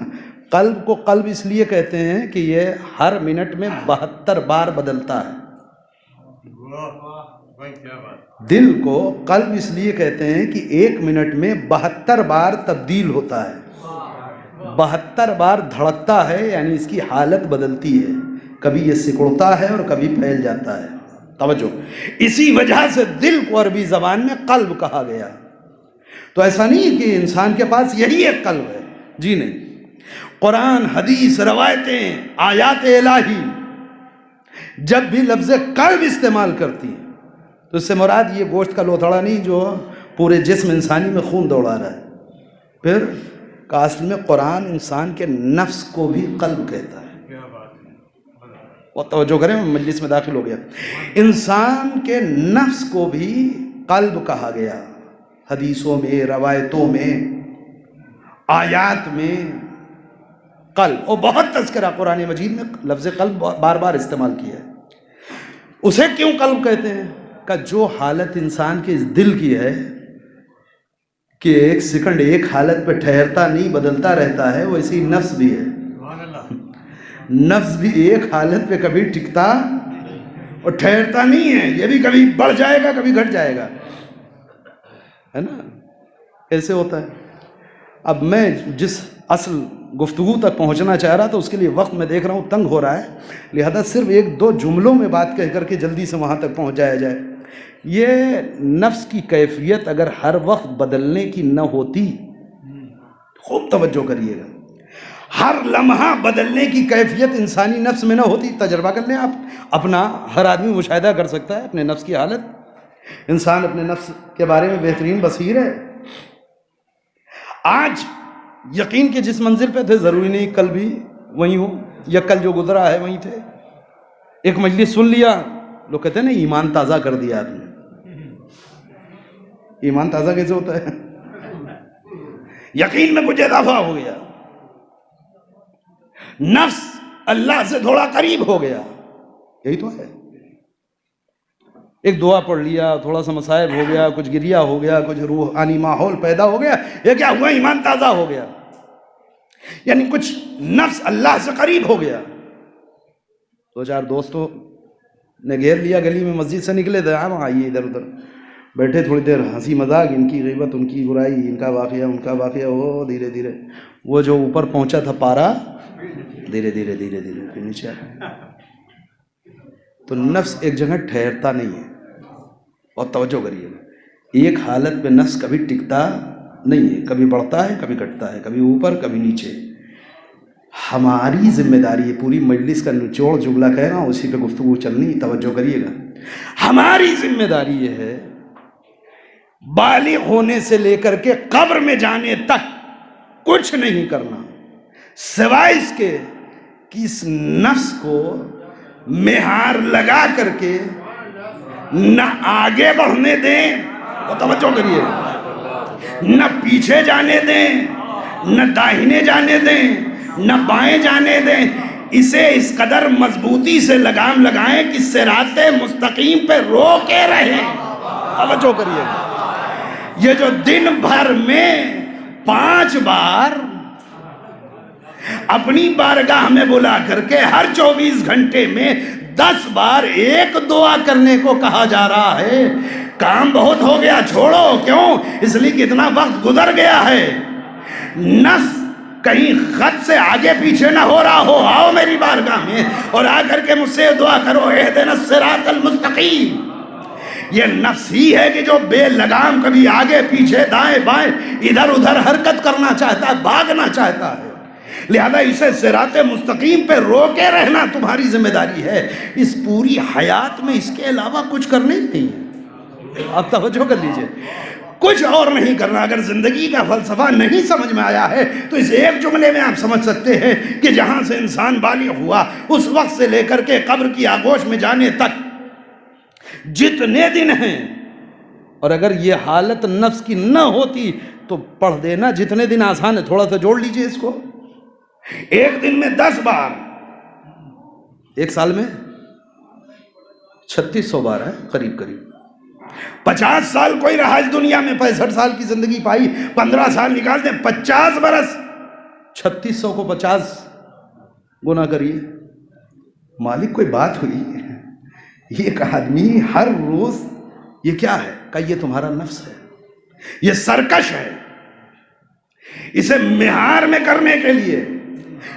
قلب کو قلب اس لیے کہتے ہیں کہ یہ ہر منٹ میں 72 بار بدلتا ہے۔ دل کو قلب اس لیے کہتے ہیں کہ ایک منٹ میں 72 بار تبدیل ہوتا ہے، 72 بار دھڑکتا ہے، یعنی اس کی حالت بدلتی ہے، کبھی یہ سکڑتا ہے اور کبھی پھیل جاتا ہے۔ توجہ، اسی وجہ سے دل کو عربی زبان میں قلب کہا گیا۔ تو ایسا نہیں کہ انسان کے پاس یہی ایک قلب ہے، جی نہیں۔ قرآن، حدیث، روایتیں، آیات الہی جب بھی لفظ قلب استعمال کرتی ہیں تو اس سے مراد یہ گوشت کا لوتھڑا نہیں جو پورے جسم انسانی میں خون دوڑا رہا ہے۔ پھر کہ اصل میں قرآن انسان کے نفس کو بھی قلب کہتا ہے۔ وہ توجہ کریں، میں مجلس میں داخل ہو گیا۔ انسان کے نفس کو بھی قلب کہا گیا، حدیثوں میں، روایتوں میں، آیات میں قلب، اور بہت تذکرہ قرآن مجید میں لفظ قلب بار بار استعمال کیا ہے۔ اسے کیوں قلب کہتے ہیں؟ کہ جو حالت انسان کے اس دل کی ہے کہ ایک سیکنڈ ایک حالت پہ ٹھہرتا نہیں، بدلتا رہتا ہے، وہ اسی نفس بھی ہے۔ نفس بھی ایک حالت پہ کبھی ٹکتا اور ٹھہرتا نہیں ہے، یہ بھی کبھی بڑھ جائے گا کبھی گھٹ جائے گا، ہے نا؟ ایسے ہوتا ہے۔ اب میں جس اصل گفتگو تک پہنچنا چاہ رہا تھا اس کے لیے وقت میں دیکھ رہا ہوں تنگ ہو رہا ہے، لہذا صرف ایک دو جملوں میں بات کہہ کر کے جلدی سے وہاں تک پہنچ جایا جائے۔ یہ نفس کی کیفیت اگر ہر وقت بدلنے کی نہ ہوتی، خوب توجہ کریے گا، ہر لمحہ بدلنے کی کیفیت انسانی نفس میں نہ ہوتی، تجربہ کر لیں آپ اپنا، ہر آدمی مشاہدہ کر سکتا ہے اپنے نفس کی حالت۔ انسان اپنے نفس کے بارے میں بہترین بصیر ہے۔ آج یقین کہ جس منزل پہ تھے ضروری نہیں کل بھی وہیں ہو، یا کل جو گزرا ہے وہیں تھے۔ ایک مجلس سن لیا، لوگ کہتے ہیں نا ایمان تازہ کر دیا آپ نے۔ ایمان تازہ کیسے ہوتا ہے؟ یقین میں کچھ اضافہ ہو گیا، نفس اللہ سے تھوڑا قریب ہو گیا، یہی تو ہے۔ ایک دعا پڑھ لیا، تھوڑا سا مصائب ہو گیا، کچھ گریہ ہو گیا، کچھ روحانی ماحول پیدا ہو گیا، یہ کیا ہوا؟ ایمان تازہ ہو گیا، یعنی کچھ نفس اللہ سے قریب ہو گیا۔ دو چار دوستوں نے گھیر لیا، گلی میں مسجد سے نکلے تھے، ہم آئیے ادھر ادھر بیٹھے، تھوڑی دیر ہنسی مذاق، ان کی غیبت، ان کی برائی، ان کا واقعہ، ان کا واقعہ، وہ دھیرے دھیرے وہ جو اوپر پہنچا تھا پارا دھیرے دھیرے دھیرے دھیرے پھر نیچے آیا۔ تو نفس ایک جگہ ٹھہرتا نہیں ہے، اور توجہ کریے، ایک حالت پہ نفس کبھی ٹکتا نہیں ہے، کبھی بڑھتا ہے کبھی گھٹتا ہے، کبھی اوپر کبھی نیچے۔ ہماری ذمہ داری ہے، پوری مجلس کا نچوڑ جملہ کہہ رہا ہوں، اسی پہ گفتگو چلنی، توجہ کریے گا۔ ہماری ذمہ داری یہ ہے بالغ ہونے سے لے کر کے قبر میں جانے تک کچھ نہیں کرنا سوائے اس کے کہ اس نفس کو مہار لگا کر کے نہ آگے بڑھنے دیں اور توجہ کریے، نہ پیچھے جانے دیں، نہ داہنے جانے دیں، نہ بائیں جانے دیں، اسے اس قدر مضبوطی سے لگام لگائیں کہ صراط مستقیم پہ روکے رہیں۔ توجہ کریے، یہ جو دن بھر میں 5 بار اپنی بارگاہ میں بلا کر کے ہر 24 گھنٹے میں 10 بار ایک دعا کرنے کو کہا جا رہا ہے، کام بہت ہو گیا، چھوڑو۔ کیوں؟ اس لیے کہ اتنا وقت گزر گیا ہے، نفس کہیں خط سے آگے پیچھے نہ ہو رہا ہو۔ آؤ میری بارگاہ میں اور آ کر کے مجھ سے دعا کرو، اہدنا الصراط المستقیم۔ یہ نفس ہی ہے کہ جو بے لگام کبھی آگے پیچھے دائیں بائیں ادھر ادھر حرکت کرنا چاہتا ہے، بھاگنا چاہتا ہے، لہذا اسے صراط مستقیم پہ روکے رہنا تمہاری ذمہ داری ہے۔ اس پوری حیات میں اس کے علاوہ کچھ کرنے ہی نہیں ہے۔ آپ توجہ کر لیجئے، کچھ اور نہیں کرنا۔ اگر زندگی کا فلسفہ نہیں سمجھ میں آیا ہے تو اس ایک جملے میں آپ سمجھ سکتے ہیں کہ جہاں سے انسان بالغ ہوا اس وقت سے لے کر کے قبر کی آغوش میں جانے تک جتنے دن ہیں، اور اگر یہ حالت نفس کی نہ ہوتی تو پڑھ دینا جتنے دن آسان ہے، تھوڑا سا جوڑ لیجئے اس کو۔ ایک دن میں 10 بار، ایک سال میں 3600 بار ہے، قریب قریب 50 سال کوئی رہا اس دنیا میں، 65 سال کی زندگی پائی، 15 سال نکال دیں، 50 برس، 3600 کو 50 گنا کریے۔ مالک کوئی بات ہوئی؟ ایک آدمی ہر روز یہ کیا ہے؟ کہ یہ تمہارا نفس ہے، یہ سرکش ہے، اسے مہار میں کرنے کے لیے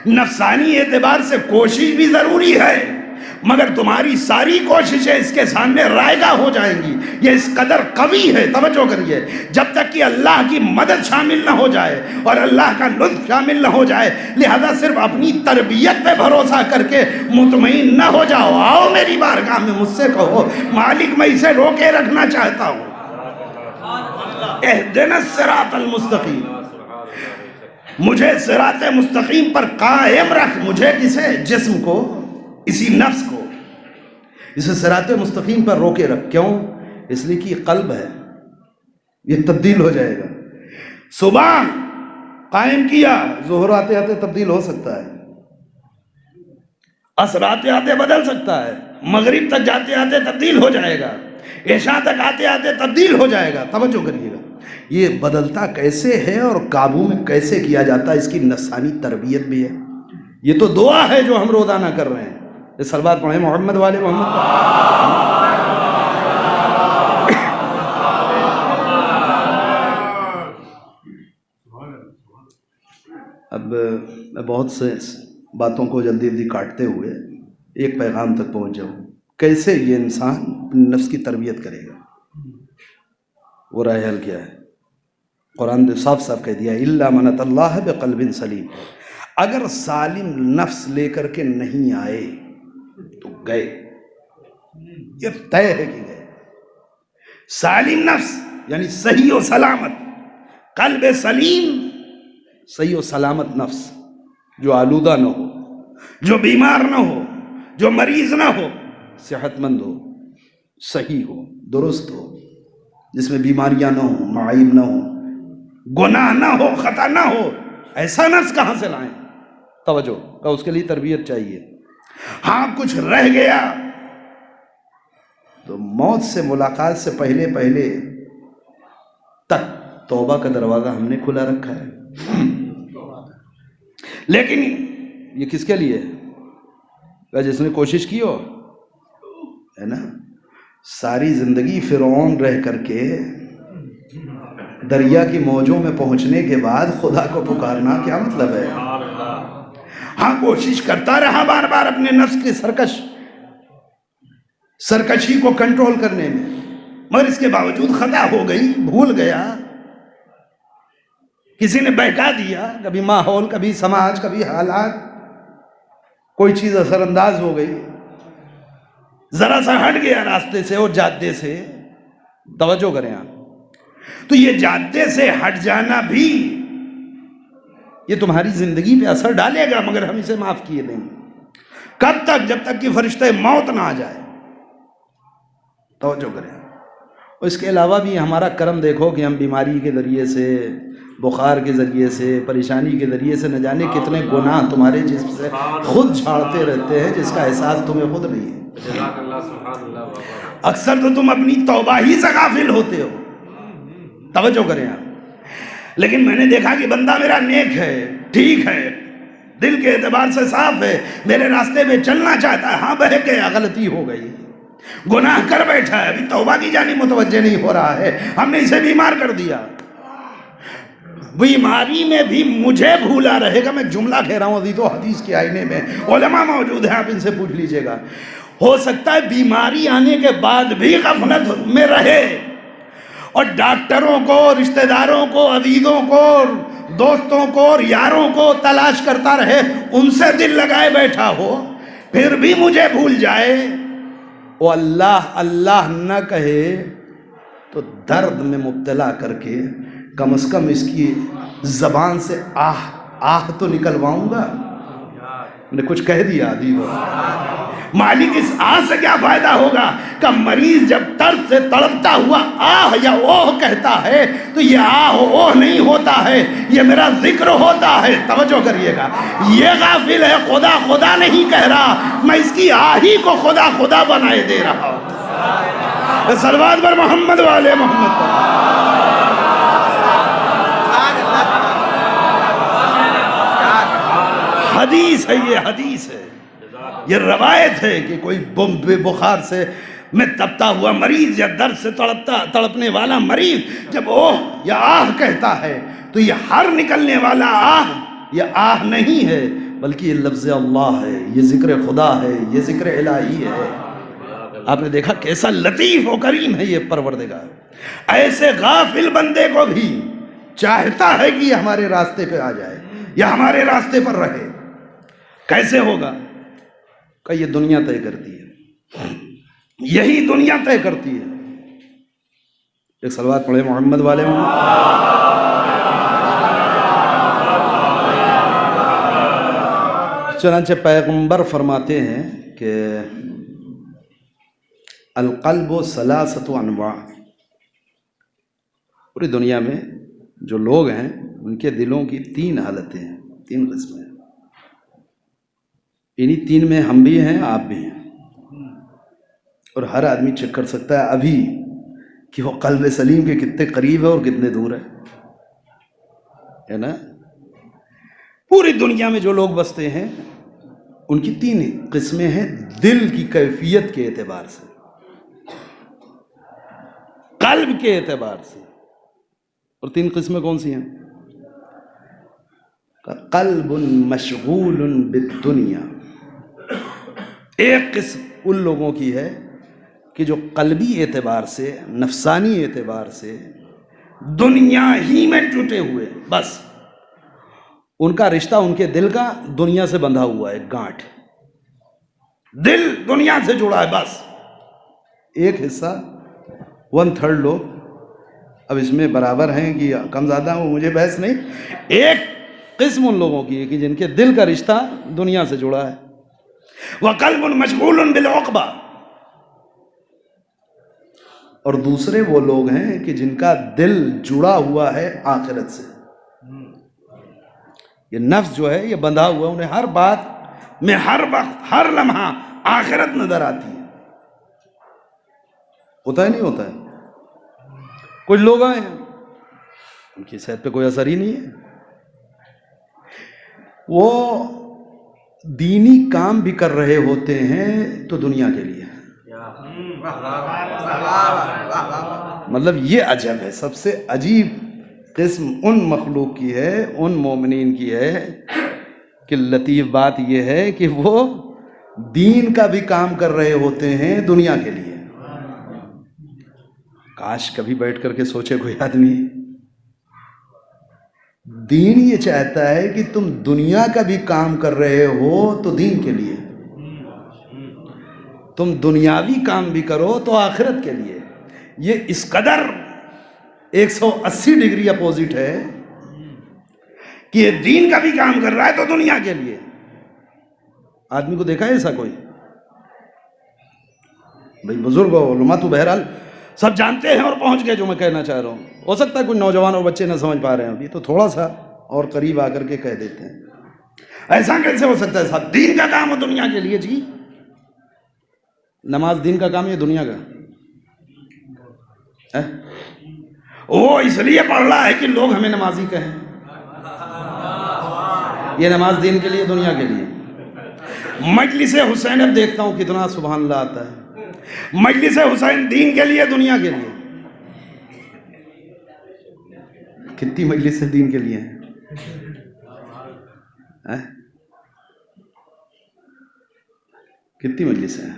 نفسانی اعتبار سے کوشش بھی ضروری ہے، مگر تمہاری ساری کوششیں اس کے سامنے رائگاں ہو جائیں گی۔ یہ اس قدر قوی ہے، توجہ کریے، جب تک کہ اللہ کی مدد شامل نہ ہو جائے اور اللہ کا لطف شامل نہ ہو جائے، لہذا صرف اپنی تربیت پہ بھروسہ کر کے مطمئن نہ ہو جاؤ۔ آؤ میری بارگاہ میں مجھ سے کہو، مالک میں اسے روکے رکھنا چاہتا ہوں، اہدنا الصراط المستقیم، مجھے صراط مستقیم پر قائم رکھ۔ مجھے کسے؟ جسم کو، اسی نفس کو، اسے صراط مستقیم پر روکے رکھ۔ کیوں؟ اس لیے کہ یہ قلب ہے، یہ تبدیل ہو جائے گا۔ صبح قائم کیا، ظہر آتے آتے تبدیل ہو سکتا ہے، عصر آتے آتے بدل سکتا ہے، مغرب تک جاتے آتے تبدیل ہو جائے گا، عشاء تک آتے آتے تبدیل ہو جائے گا۔ توجہ کریے گا، یہ بدلتا کیسے ہے اور قابو میں کیسے کیا جاتا ہے، اس کی نفسانی تربیت بھی ہے۔ یہ تو دعا ہے جو ہم روزانہ کر رہے ہیں۔ اس صلوات پڑھیں محمد والے محمد۔ اب میں بہت سے باتوں کو جلدی جلدی کاٹتے ہوئے ایک پیغام تک پہنچ جاؤں، کیسے یہ انسان اپنے نفس کی تربیت کرے گا۔ وہ راہ حل کیا ہے؟ قرآن نے صاف صاف کہہ دیا، الا من اتى اللہ بقلب سلیم۔ اگر سالم نفس لے کر کے نہیں آئے تو گئے، یہ طے ہے کہ گئے۔ سالم نفس یعنی صحیح و سلامت، قلب سلیم، صحیح و سلامت نفس، جو آلودہ نہ ہو، جو بیمار نہ ہو، جو مریض نہ ہو، صحت مند ہو، صحیح ہو، درست ہو، جس میں بیماریاں نہ ہوں، معائب نہ ہوں، گناہ نہ ہو، خطا نہ ہو، ایسا نفس کہاں سے لائیں؟ توجہ کہ اس کے لیے تربیت چاہیے۔ ہاں کچھ رہ گیا تو موت سے ملاقات سے پہلے پہلے تک توبہ کا دروازہ ہم نے کھلا رکھا ہے، لیکن یہ کس کے لیے ہے؟ جس نے کوشش کی ہو، ہے نا، ساری زندگی فرعون رہ کر کے دریا کی موجوں میں پہنچنے کے بعد خدا کو پکارنا کیا مطلب ہے؟ ہاں کوشش کرتا رہا بار بار اپنے نفس کی سرکشی کو کنٹرول کرنے میں، مگر اس کے باوجود خطا ہو گئی، بھول گیا، کسی نے بہکا دیا، کبھی ماحول، کبھی سماج، کبھی حالات، کوئی چیز اثر انداز ہو گئی، ذرا سا ہٹ گیا راستے سے اور جادے سے۔ توجہ کریں آپ، تو یہ جادے سے ہٹ جانا بھی یہ تمہاری زندگی پہ اثر ڈالے گا، مگر ہم اسے معاف کیے دیں گے۔ کب تک؟ جب تک کہ فرشتہ موت نہ آ جائے۔ توجہ کریں، اور اس کے علاوہ بھی ہمارا کرم دیکھو کہ ہم بیماری کے ذریعے سے، بخار کے ذریعے سے، پریشانی کے ذریعے سے نہ جانے کتنے گناہ تمہارے جسم سے خود جھاڑتے رہتے ہیں، جس کا احساس تمہیں خود نہیں ہے۔ اکثر تو تم اپنی توبہ ہی سے غافل ہوتے ہو، توجہ کریں آپ۔ لیکن میں نے دیکھا کہ بندہ میرا نیک ہے، ٹھیک ہے، دل کے اعتبار سے صاف ہے، میرے راستے میں چلنا چاہتا ہے، ہاں بہک گیا، غلطی ہو گئی، گناہ کر بیٹھا ہے، ابھی توبہ کی جانب متوجہ نہیں ہو رہا ہے، ہم نے اسے بیمار کر دیا۔ بیماری میں بھی مجھے بھولا رہے گا، میں جملہ کہہ رہا ہوں ابھی تو حدیث کے آئینے میں علماء موجود ہیں، آپ ان سے پوچھ لیجئے گا۔ ہو سکتا ہے بیماری آنے کے بعد بھی غفلت میں رہے اور ڈاکٹروں کو، رشتہ داروں کو، عزیزوں کو، دوستوں کو اور یاروں کو تلاش کرتا رہے، ان سے دل لگائے بیٹھا ہو، پھر بھی مجھے بھول جائے، وہ اللہ اللہ نہ کہے تو درد میں مبتلا کر کے کم از کم اس کی زبان سے آہ آہ تو نکلواؤں گا۔ میں نے کچھ کہہ دیا عزیزو، مالک اس آہ سے کیا فائدہ ہوگا کہ مریض جب درد سے تڑپتا ہوا آہ یا اوہ کہتا ہے تو یہ آہ و اوہ نہیں ہوتا ہے، یہ میرا ذکر ہوتا ہے۔ توجہ کریے گا، یہ غافل ہے، خدا خدا نہیں کہہ رہا، میں اس کی آہی کو خدا خدا بنائے دے رہا ہوں۔ صلوات پر محمد والے محمد پر۔ حدیث ہے، یہ حدیث ہے، یہ روایت ہے کہ کوئی بے بخار سے میں تپتا ہوا مریض یا درد سے تڑپنے والا مریض جب اوہ یا آہ کہتا ہے تو یہ ہر نکلنے والا آہ یہ آہ نہیں ہے، بلکہ یہ لفظ اللہ ہے، یہ ذکر خدا ہے، یہ ذکر الہی ہے۔ آپ نے دیکھا کیسا لطیف و کریم ہے یہ پروردگار، ایسے غافل بندے کو بھی چاہتا ہے کہ یہ ہمارے راستے پہ آ جائے یا ہمارے راستے پر رہے۔ کیسے ہوگا کہ یہ دنیا طے کرتی ہے، یہی دنیا طے کرتی ہے۔ ایک صلوات پڑھے محمد والے چنانچہ پیغمبر فرماتے ہیں کہ القلب ثلاثۃ انواع، پوری دنیا میں جو لوگ ہیں ان کے دلوں کی تین حالتیں ہیں، تین قسمیں ہیں، انہی تین میں ہم بھی ہیں، آپ بھی ہیں، اور ہر آدمی چیک کر سکتا ہے ابھی کہ وہ قلب سلیم کے کتنے قریب ہے اور کتنے دور ہے نا۔ پوری دنیا میں جو لوگ بستے ہیں ان کی تین قسمیں ہیں دل کی کیفیت کے اعتبار سے، قلب کے اعتبار سے، اور تین قسمیں کون سی ہیں؟ قلب مشغول بالدنیا، ایک قسم ان لوگوں کی ہے کہ جو قلبی اعتبار سے، نفسانی اعتبار سے دنیا ہی میں ٹوٹے ہوئے، بس ان کا رشتہ ان کے دل کا دنیا سے بندھا ہوا ہے، گانٹھ، دل دنیا سے جڑا ہے بس۔ ایک حصہ 1/3 لوگ، اب اس میں برابر ہیں کہ کم زیادہ وہ مجھے بحث نہیں، ایک قسم ان لوگوں کی ہے کہ جن کے دل کا رشتہ دنیا سے جڑا ہے۔ وَقَلْبٌ مَشْغُولٌ بِالْعُقْبَةِ، اور دوسرے وہ لوگ ہیں کہ جن کا دل جڑا ہوا ہے آخرت سے، یہ نفس جو ہے یہ بندھا ہوا ہے، انہیں ہر بات میں، ہر وقت، ہر لمحہ آخرت نظر آتی ہے۔ ہوتا ہے نہیں ہوتا ہے؟ کچھ لوگ آئے ہیں ان کی صحت پہ کوئی اثر ہی نہیں ہے، وہ دینی کام بھی کر رہے ہوتے ہیں تو دنیا کے لیے، مطلب یہ عجب ہے، سب سے عجیب قسم ان مخلوق کی ہے، ان مومنین کی ہے کہ لطیف بات یہ ہے کہ وہ دین کا بھی کام کر رہے ہوتے ہیں دنیا کے لیے۔ کاش کبھی بیٹھ کر کے سوچے کوئی آدمی، دین یہ چاہتا ہے کہ تم دنیا کا بھی کام کر رہے ہو تو دین کے لیے، تم دنیاوی کام بھی کرو تو آخرت کے لیے۔ یہ اس قدر 180 ڈگری اپوزٹ ہے کہ یہ دین کا بھی کام کر رہا ہے تو دنیا کے لیے۔ آدمی کو دیکھا ہے ایسا کوئی؟ بھئی بزرگ و علماء تو بہرحال سب جانتے ہیں اور پہنچ گئے جو میں کہنا چاہ رہا ہوں. ہو سکتا ہے کچھ نوجوان اور بچے نہ سمجھ پا رہے ہیں ابھی، تو تھوڑا سا اور قریب آ کر کے کہہ دیتے ہیں. ایسا کیسے ہو سکتا ہے صاحب؟ دین کا کام ہو دنیا کے لیے. جی نماز دین کا کام ہے دنیا کا؟ وہ اس لیے پڑھ رہا ہے کہ لوگ ہمیں نمازی کہیں. یہ نماز دین کے لیے دنیا کے لیے. مجلس حسین اب دیکھتا ہوں کتنا سبحان اللہ آتا ہے. مجلس حسین دین کے لیے دنیا کے لیے؟ کتنی مجلس دین کے لیے ہیں؟ کتنی مجلس ہیں؟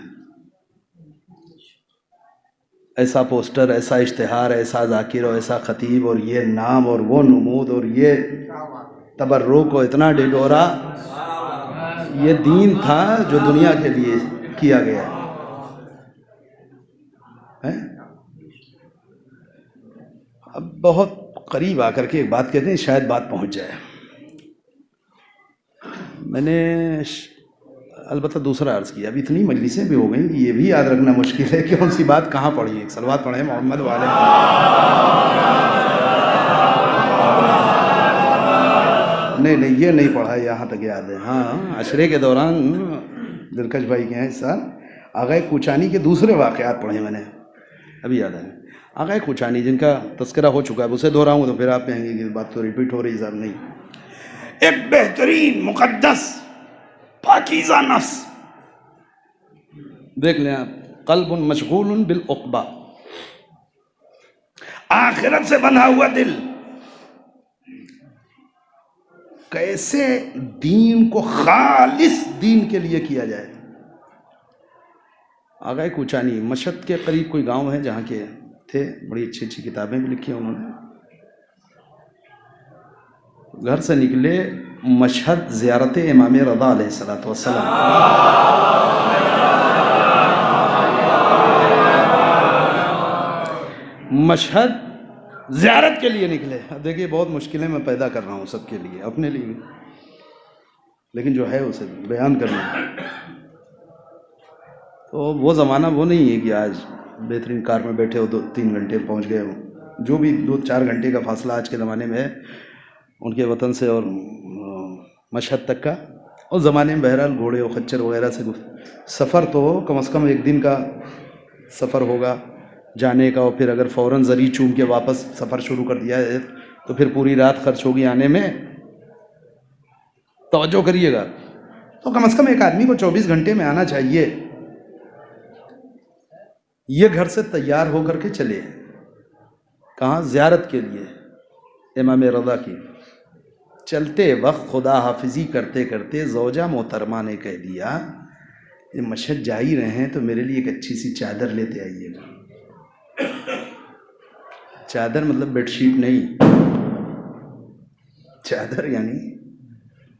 ایسا پوسٹر، ایسا اشتہار، ایسا ذاکر اور ایسا خطیب، اور یہ نام اور وہ نمود اور یہ تبرک اور اتنا ڈھڈورا. یہ دین تھا جو دنیا کے لیے کیا گیا ہے. اب بہت قریب آ کر کے ایک بات کہتے ہیں، شاید بات پہنچ جائے. میں نے البتہ دوسرا عرض کیا، اب اتنی مجلسیں بھی ہو گئیں کہ یہ بھی یاد رکھنا مشکل ہے کہ کون سی بات کہاں پڑھی ہے. ایک صلوات پڑھیں محمد والے. نہیں یہ نہیں پڑھا، یہاں تک یاد ہے. ہاں عشرے کے دوران دلکش بھائی کے ہیں اس سال آغا کوچانی کے دوسرے واقعات پڑھے میں نے، ابھی یاد ہے. آغا کوچانی جن کا تذکرہ ہو چکا ہے، اسے دہراؤں تو پھر آپ کہیں گے کہ بات تو ریپیٹ ہو رہی صاحب. نہیں، ایک بہترین مقدس پاکیزہ نفس دیکھ لیں آپ. قلب مشغول بالعقبہ، آخرت سے بندھا ہوا دل کیسے دین کو خالص دین کے لیے کیا جائے. آغا کوچانی مشہد کے قریب کوئی گاؤں ہے جہاں کے تھے، بڑی اچھی اچھی کتابیں بھی لکھی انہوں نے. گھر سے نکلے، مشہد زیارت امام رضا علیہ السلام. مشہد زیارت کے لیے نکلے. اب دیکھیے بہت مشکلیں میں پیدا کر رہا ہوں سب کے لیے، اپنے لیے، لیکن جو ہے اسے بیان کرنا. تو وہ زمانہ وہ نہیں ہے کہ آج بہترین کار میں بیٹھے ہو 2-3 گھنٹے پہنچ گئے ہو. جو بھی 2-4 گھنٹے کا فاصلہ آج کے زمانے میں ہے ان کے وطن سے اور مشہد تک کا، اس زمانے میں بہرحال گھوڑے اور خچر وغیرہ سے سفر تو کم از کم 1 دن کا سفر ہوگا جانے کا، اور پھر اگر فوراً زری چوم کے واپس سفر شروع کر دیا ہے تو پھر پوری رات خرچ ہوگی آنے میں. توجہ کریے گا. تو کم از کم ایک آدمی کو 24 گھنٹے میں آنا چاہیے. یہ گھر سے تیار ہو کر کے چلے کہاں؟ زیارت کے لیے امام رضا کی. چلتے وقت خدا حافظی کرتے کرتے زوجہ محترمہ نے کہہ دیا یہ مشہد جا ہی رہے ہیں تو میرے لیے ایک اچھی سی چادر لیتے آئیے گا. چادر مطلب بیڈ شیٹ نہیں، چادر یعنی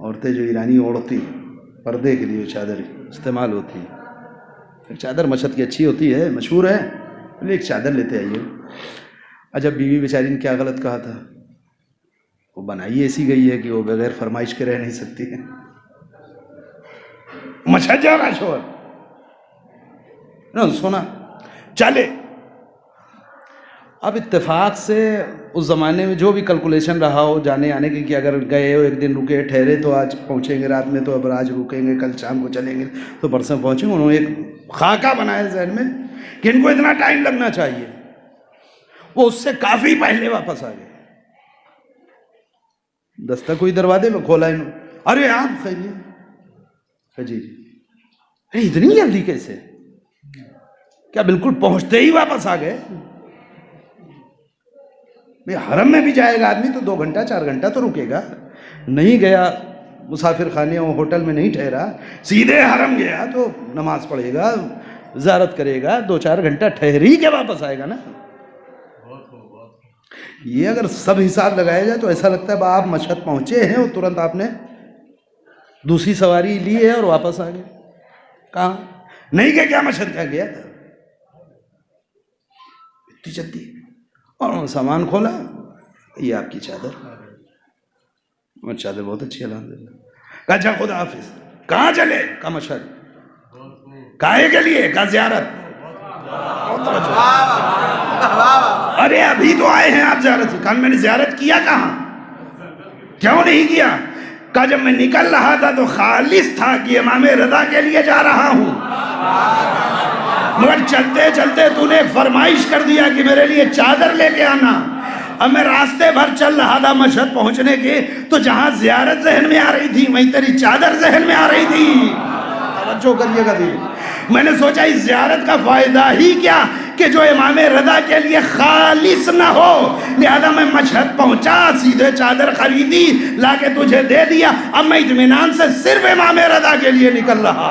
عورتیں جو ایرانی اوڑھتی پردے کے لیے چادر استعمال ہوتی ہے. چادر مشہد کی اچھی ہوتی ہے، مشہور ہے، ایک چادر لیتے آئیے. اجب بیوی بیچاری نے کیا غلط کہا تھا؟ وہ بنائی ایسی گئی ہے کہ وہ بغیر فرمائش کے رہ نہیں سکتی ہے. مشہد جا رہا شوہر نہ سونا چلے. اب اتفاق سے اس زمانے میں جو بھی کیلکولیشن رہا ہو جانے آنے کی کہ اگر گئے ہو 1 دن رکے ٹھہرے تو آج پہنچیں گے رات میں، تو اب آج رکیں گے کل شام کو چلیں گے تو پرسوں پہنچیں گے. انہوں نے ایک خاکہ بنایا ذہن میں کہ ان کو اتنا ٹائم لگنا چاہیے. وہ اس سے کافی پہلے واپس آ گئے. دستک ہوئی دروازے میں، کھولا انہوں. ارے آپ خیریت؟ جی اتنی جلدی کیسے؟ کیا بالکل پہنچتے ہی واپس آ گئے؟ حرم میں بھی جائے گا آدمی تو 2 گھنٹہ 4 گھنٹہ تو رکے گا. نہیں گیا مسافر خانے اور ہوٹل میں نہیں ٹھہرا، سیدھے حرم گیا تو نماز پڑھے گا، زیارت کرے گا، 2-4 گھنٹہ ٹھہری کے واپس آئے گا نا. یہ اگر سب حساب لگایا جائے تو ایسا لگتا ہے آپ مشہد پہنچے ہیں اور ترنت آپ نے دوسری سواری لی ہے اور واپس آ گئے. کہاں نہیں کہ کیا مشہد کا گیا تھا اتنی جلدی. اور سامان کھولا، یہ آپ کی چادر. اور چادر بہت اچھی الحمدللہ. کہا اچھا خدا حافظ. کہاں چلے؟ کہا مشہد. کاہے کے لیے؟ کہا زیارت. ارے ابھی تو آئے ہیں آپ زیارت سے. کہا میں نے زیارت کیا کہاں, کیوں نہیں کیا؟ کہا جب میں نکل رہا تھا تو خالص تھا کہ امام رضا کے لیے جا رہا ہوں, مگر چلتے چلتے تو نے ایک فرمائش کر دیا کہ میرے لیے چادر لے کے آنا. اب میں راستے بھر چل رہا تھا مشہد پہنچنے کے, تو جہاں زیارت ذہن میں آ رہی تھی وہیں تیری چادر ذہن میں آ رہی تھی. توجہ کریے گا بھی. میں نے سوچا اس زیارت کا فائدہ ہی کیا کہ جو امام رضا کے لیے خالص نہ ہو, لہذا میں مشہد پہنچا, سیدھے چادر خریدی, لا کے تجھے دے دیا. اب میں اطمینان سے صرف امام رضا کے لیے نکل رہا.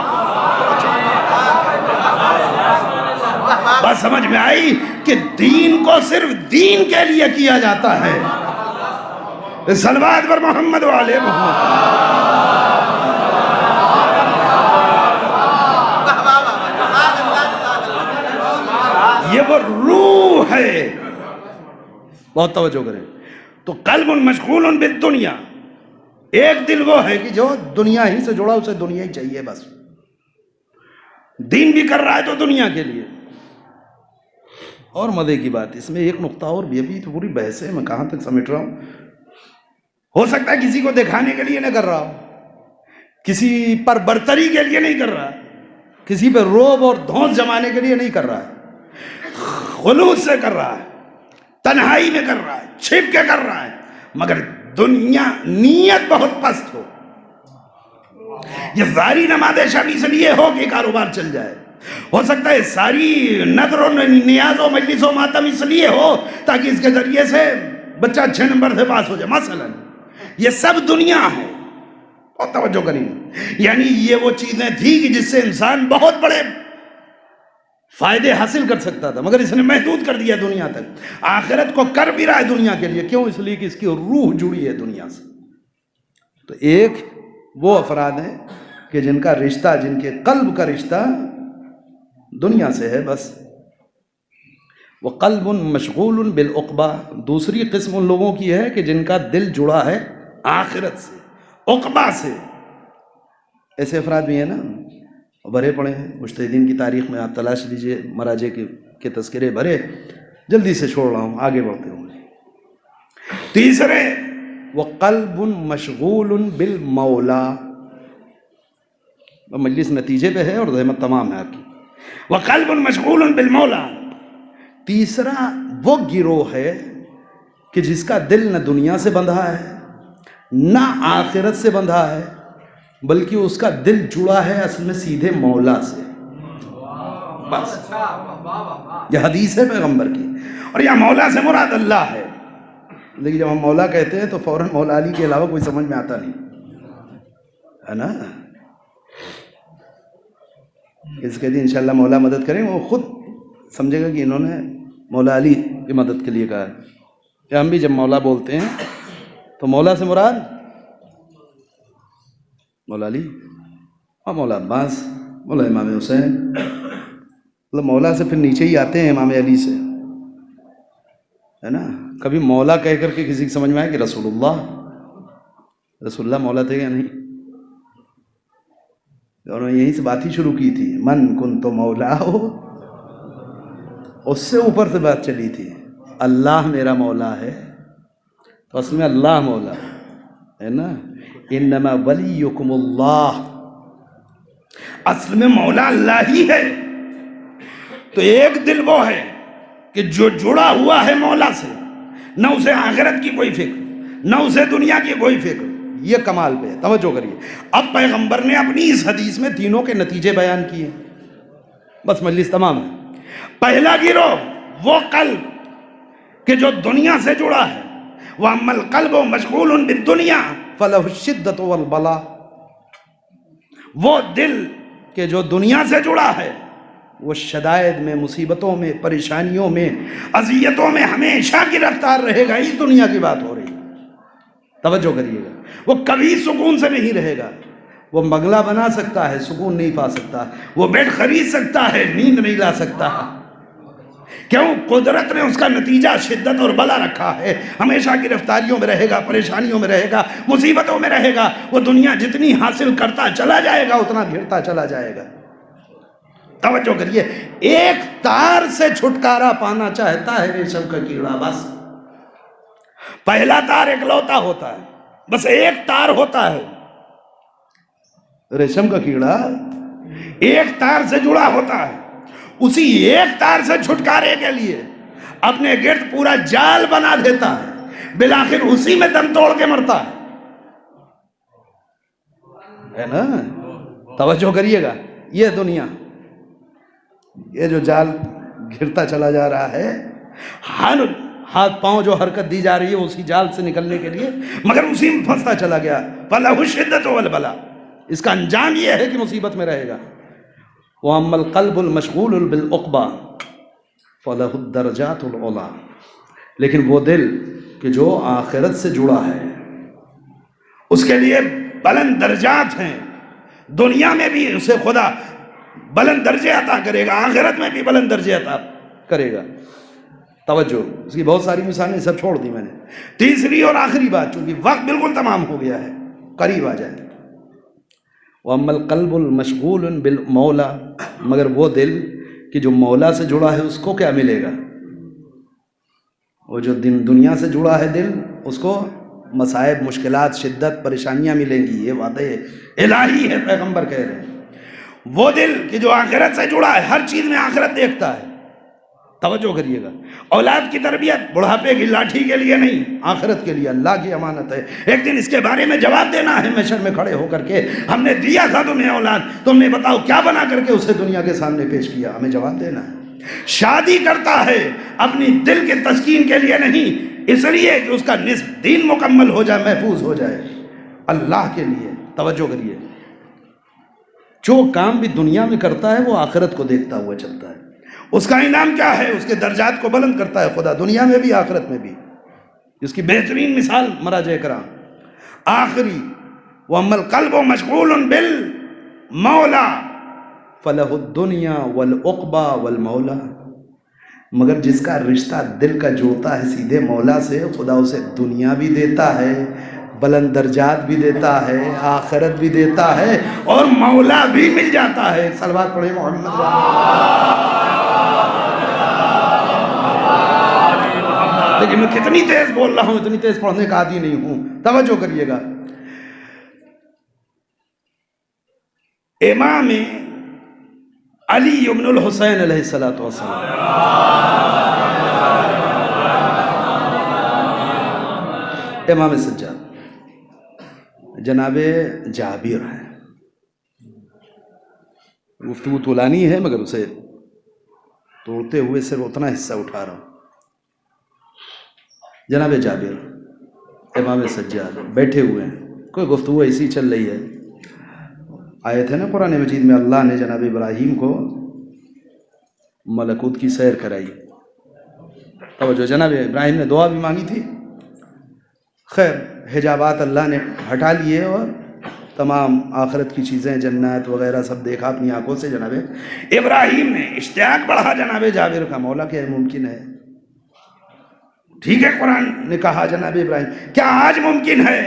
بات سمجھ میں آئی کہ دین کو صرف دین کے لیے کیا جاتا ہے. صلوات پر محمد والے محمد. یہ وہ روح ہے. بہت توجہ کریں. تو قلب مشغول بالدنیا, ایک دل وہ ہے کہ جو دنیا ہی سے جڑا, اسے دنیا ہی چاہیے بس. دین بھی کر رہا ہے تو دنیا کے لیے. اور مزے کی بات اس میں ایک نقطہ اور بھی, ابھی تو پوری بحث ہے, میں کہاں تک سمیٹ رہا ہوں. ہو سکتا ہے کسی کو دکھانے کے لیے نہ کر رہا ہوں, کسی پر برتری کے لیے نہیں کر رہا, کسی پہ روب اور دھونس جمانے کے لیے نہیں کر رہا ہے, خلوص سے کر رہا ہے, تنہائی میں کر رہا ہے, چھپ کے کر رہا ہے, مگر دنیا نیت بہت پست ہو. یہ ظاہری نماز شب اس لیے ہو کہ کاروبار چل جائے. ہو سکتا ہے ساری نظر و نیاز و مجلس و ماتم اس لیے ہو تاکہ اس کے ذریعے سے بچہ 6 نمبر سے پاس ہو جائے مثلا. یہ سب دنیا ہے. اور توجہ کریں, یعنی یہ وہ چیزیں تھی کہ جس سے انسان بہت بڑے فائدے حاصل کر سکتا تھا, مگر اس نے محدود کر دیا دنیا تک. آخرت کو کر بھی رہا ہے دنیا کے لیے. کیوں؟ اس لیے کہ اس کی روح جڑی ہے دنیا سے. تو ایک وہ افراد ہیں کہ جن کا رشتہ, جن کے قلب کا رشتہ دنیا سے ہے بس. وہ قلب مشغول بالعقبہ. دوسری قسم ان لوگوں کی ہے کہ جن کا دل جڑا ہے آخرت سے, عقبہ سے. ایسے افراد بھی ہیں نا, بھرے پڑے ہیں مجتہدین کی تاریخ میں. آپ تلاش لیجئے, مراجع کے تذکرے بھرے. جلدی سے چھوڑ رہا ہوں, آگے بڑھتے ہوں. تیسرے وہ قلب مشغول بالمولا. مجلس نتیجے پہ ہے اور زحمت تمام ہے آپ کی. وقلب مشغول بالمولا. تیسرا وہ گروہ ہے کہ جس کا دل نہ دنیا سے بندھا ہے نہ آخرت سے بندھا ہے, بلکہ اس کا دل جڑا ہے اصل میں سیدھے مولا سے بس. یہ حدیث ہے پیغمبر کی, اور یہ مولا سے مراد اللہ ہے. لیکن جب ہم مولا کہتے ہیں تو فوراً مولا علی کے علاوہ کوئی سمجھ میں آتا نہیں ہے نا. اس کے دن انشاءاللہ مولا مدد کریں, وہ خود سمجھے گا کہ انہوں نے مولا علی کی مدد کے لیے کہا ہے. کہ ہم بھی جب مولا بولتے ہیں تو مولا سے مراد مولا علی اور مولا عباس, مولا امام حسین, مطلب مولا سے پھر نیچے ہی آتے ہیں امام علی سے, ہے نا. کبھی مولا کہہ کر کے کسی کی سمجھ میں آئے کہ رسول اللہ مولا تھے یا نہیں. اور یہیں سے بات ہی شروع کی تھی, من کن تو مولا ہو, اس سے اوپر سے بات چلی تھی. اللہ میرا مولا ہے, تو اصل میں اللہ مولا ہے نا. انما ولیکم اللہ, اصل میں مولا اللہ ہی ہے. تو ایک دل وہ ہے کہ جو جڑا ہوا ہے مولا سے, نہ اسے آخرت کی کوئی فکر, نہ اسے دنیا کی کوئی فکر. یہ کمال پہ ہے. توجہ کریے. اب پیغمبر نے اپنی اس حدیث میں تینوں کے نتیجے بیان کیے, بس مجلس تمام ہے. پہلا گروہ وہ قلب کہ جو دنیا سے جڑا ہے, وَأَمَّا الْقَلْبُ مَشْغُولٌ بِالدُّنْيَا فَلَهُ الشِّدَّةُ وَالْبَلَاءُ. وہ دل کہ جو دنیا سے جڑا ہے وہ شدائد میں, مصیبتوں میں, پریشانیوں میں, اذیتوں میں ہمیشہ گرفتار رہے گا. اس دنیا کی بات ہو رہی ہے, توجہ کریے گا. وہ کبھی سکون سے نہیں رہے گا. وہ بنگلہ بنا سکتا ہے, سکون نہیں پا سکتا. وہ بیڈ خرید سکتا ہے, نیند نہیں لا سکتا. کیوں؟ قدرت نے اس کا نتیجہ شدت اور بلا رکھا ہے. ہمیشہ گرفتاریوں میں رہے گا, پریشانیوں میں رہے گا, مصیبتوں میں رہے گا. وہ دنیا جتنی حاصل کرتا چلا جائے گا اتنا گھرتا چلا جائے گا. توجہ کریے، ایک تار سے چھٹکارا پانا چاہتا ہے ریشم کا کیڑا، بس پہلا تار اکلوتا ہوتا ہے، بس ایک تار ہوتا ہے۔ ریشم کا کیڑا ایک تار سے جڑا ہوتا ہے، اسی ایک تار سے چھٹکارے کے لیے اپنے گرد پورا جال بنا دیتا ہے، بالآخر اسی میں دم توڑ کے مرتا ہے نا۔ توجہ کریے گا، یہ دنیا، یہ جو جال گھرتا چلا جا رہا ہے، ہر ہاتھ پاؤں جو حرکت دی جا رہی ہے اسی جال سے نکلنے کے لیے، مگر اسی میں پھنستا چلا گیا۔ فَلَهُ الشِّدَّةُ وَالْبَلَاءُ، اس کا انجام یہ ہے کہ مصیبت میں رہے گا۔ وَأَمَّا الْقَلْبُ الْمَشْغُولُ بِالْعُقْبَى فَلَهُ الدَّرَجَاتُ الْعُلَىٰ، لیکن وہ دل کہ جو آخرت سے جڑا ہے اس کے لیے بلند درجات ہیں، دنیا میں بھی اسے خدا بلند درجے عطا کرے گا، آخرت میں بھی بلند درجے عطا کرے گا۔ توجہ، اس کی بہت ساری مثالیں سب چھوڑ دی میں نے۔ تیسری اور آخری بات، چونکہ وقت بالکل تمام ہو گیا ہے، قریب آ جائے۔ وَأَمَّا الْقَلْبُ الْمَشْغُولُ بِالْمَوْلَىٰ، مگر وہ دل کہ جو مولا سے جڑا ہے اس کو کیا ملے گا؟ وہ جو دنیا سے جڑا ہے دل، اس کو مصائب، مشکلات، شدت، پریشانیاں ملیں گی، یہ وعدے الہی ہے، پیغمبر کہہ رہے ہیں۔ وہ دل کہ جو آخرت سے جڑا ہے، ہر چیز میں آخرت دیکھتا ہے۔ توجہ کریے گا، اولاد کی تربیت بڑھاپے کی لاٹھی کے لیے نہیں، آخرت کے لیے، اللہ کی امانت ہے۔ ایک دن اس کے بارے میں جواب دینا ہے محشر میں کھڑے ہو کر کے، ہم نے دیا تھا تمہیں اولاد، تم نے بتاؤ کیا بنا کر کے اسے دنیا کے سامنے پیش کیا، ہمیں جواب دینا ہے۔ شادی کرتا ہے اپنی دل کے تسکین کے لیے نہیں، اس لیے کہ اس کا نصف دین مکمل ہو جائے، محفوظ ہو جائے، اللہ کے لیے۔ توجہ کریے، جو کام بھی دنیا میں کرتا ہے وہ آخرت کو دیکھتا ہوا چلتا ہے، اس کا انعام کیا ہے؟ اس کے درجات کو بلند کرتا ہے خدا، دنیا میں بھی آخرت میں بھی۔ اس کی بہترین مثال مراجع کرام آخری، وَأَمَّا الْقَلْبُ مَشْغُولٌ بِالْمَوْلَىٰ فَلَهُ الدُّنْيَا وَالْعُقْبَىٰ وَالْمَوْلَىٰ، مگر جس کا رشتہ دل کا جوڑتا ہے سیدھے مولا سے، خدا اسے دنیا بھی دیتا ہے، بلند درجات بھی دیتا ہے، آخرت بھی دیتا ہے، اور مولا بھی مل جاتا ہے۔ صلوات پڑھیں محمد۔ لیکن میں کتنی تیز بول رہا ہوں، اتنی تیز پڑھنے کا عادی نہیں ہوں، توجہ کریے گا۔ امام علی ابن الحسین علیہ السلام، امام سجاد، جناب جابر ہیں، گفتگو طولانی ہے مگر اسے توڑتے ہوئے صرف اتنا حصہ اٹھا رہا ہوں۔ جناب جابر امام سجاد بیٹھے ہوئے ہیں، کوئی گفتگو ایسی چل رہی ہے، آئے تھے نا قرآن مجید میں اللہ نے جناب ابراہیم کو ملکوت کی سیر کرائی، توجہ، جناب ابراہیم نے دعا بھی مانگی تھی، خیر حجابات اللہ نے ہٹا لیے اور تمام آخرت کی چیزیں، جنت وغیرہ سب دیکھا اپنی آنکھوں سے۔ جناب ابراہیم نے اشتیاق بڑھا جناب جابر کا، مولا کیا ممکن ہے؟ ٹھیک ہے، قرآن نے کہا جناب ابراہیم، کیا آج ممکن ہے؟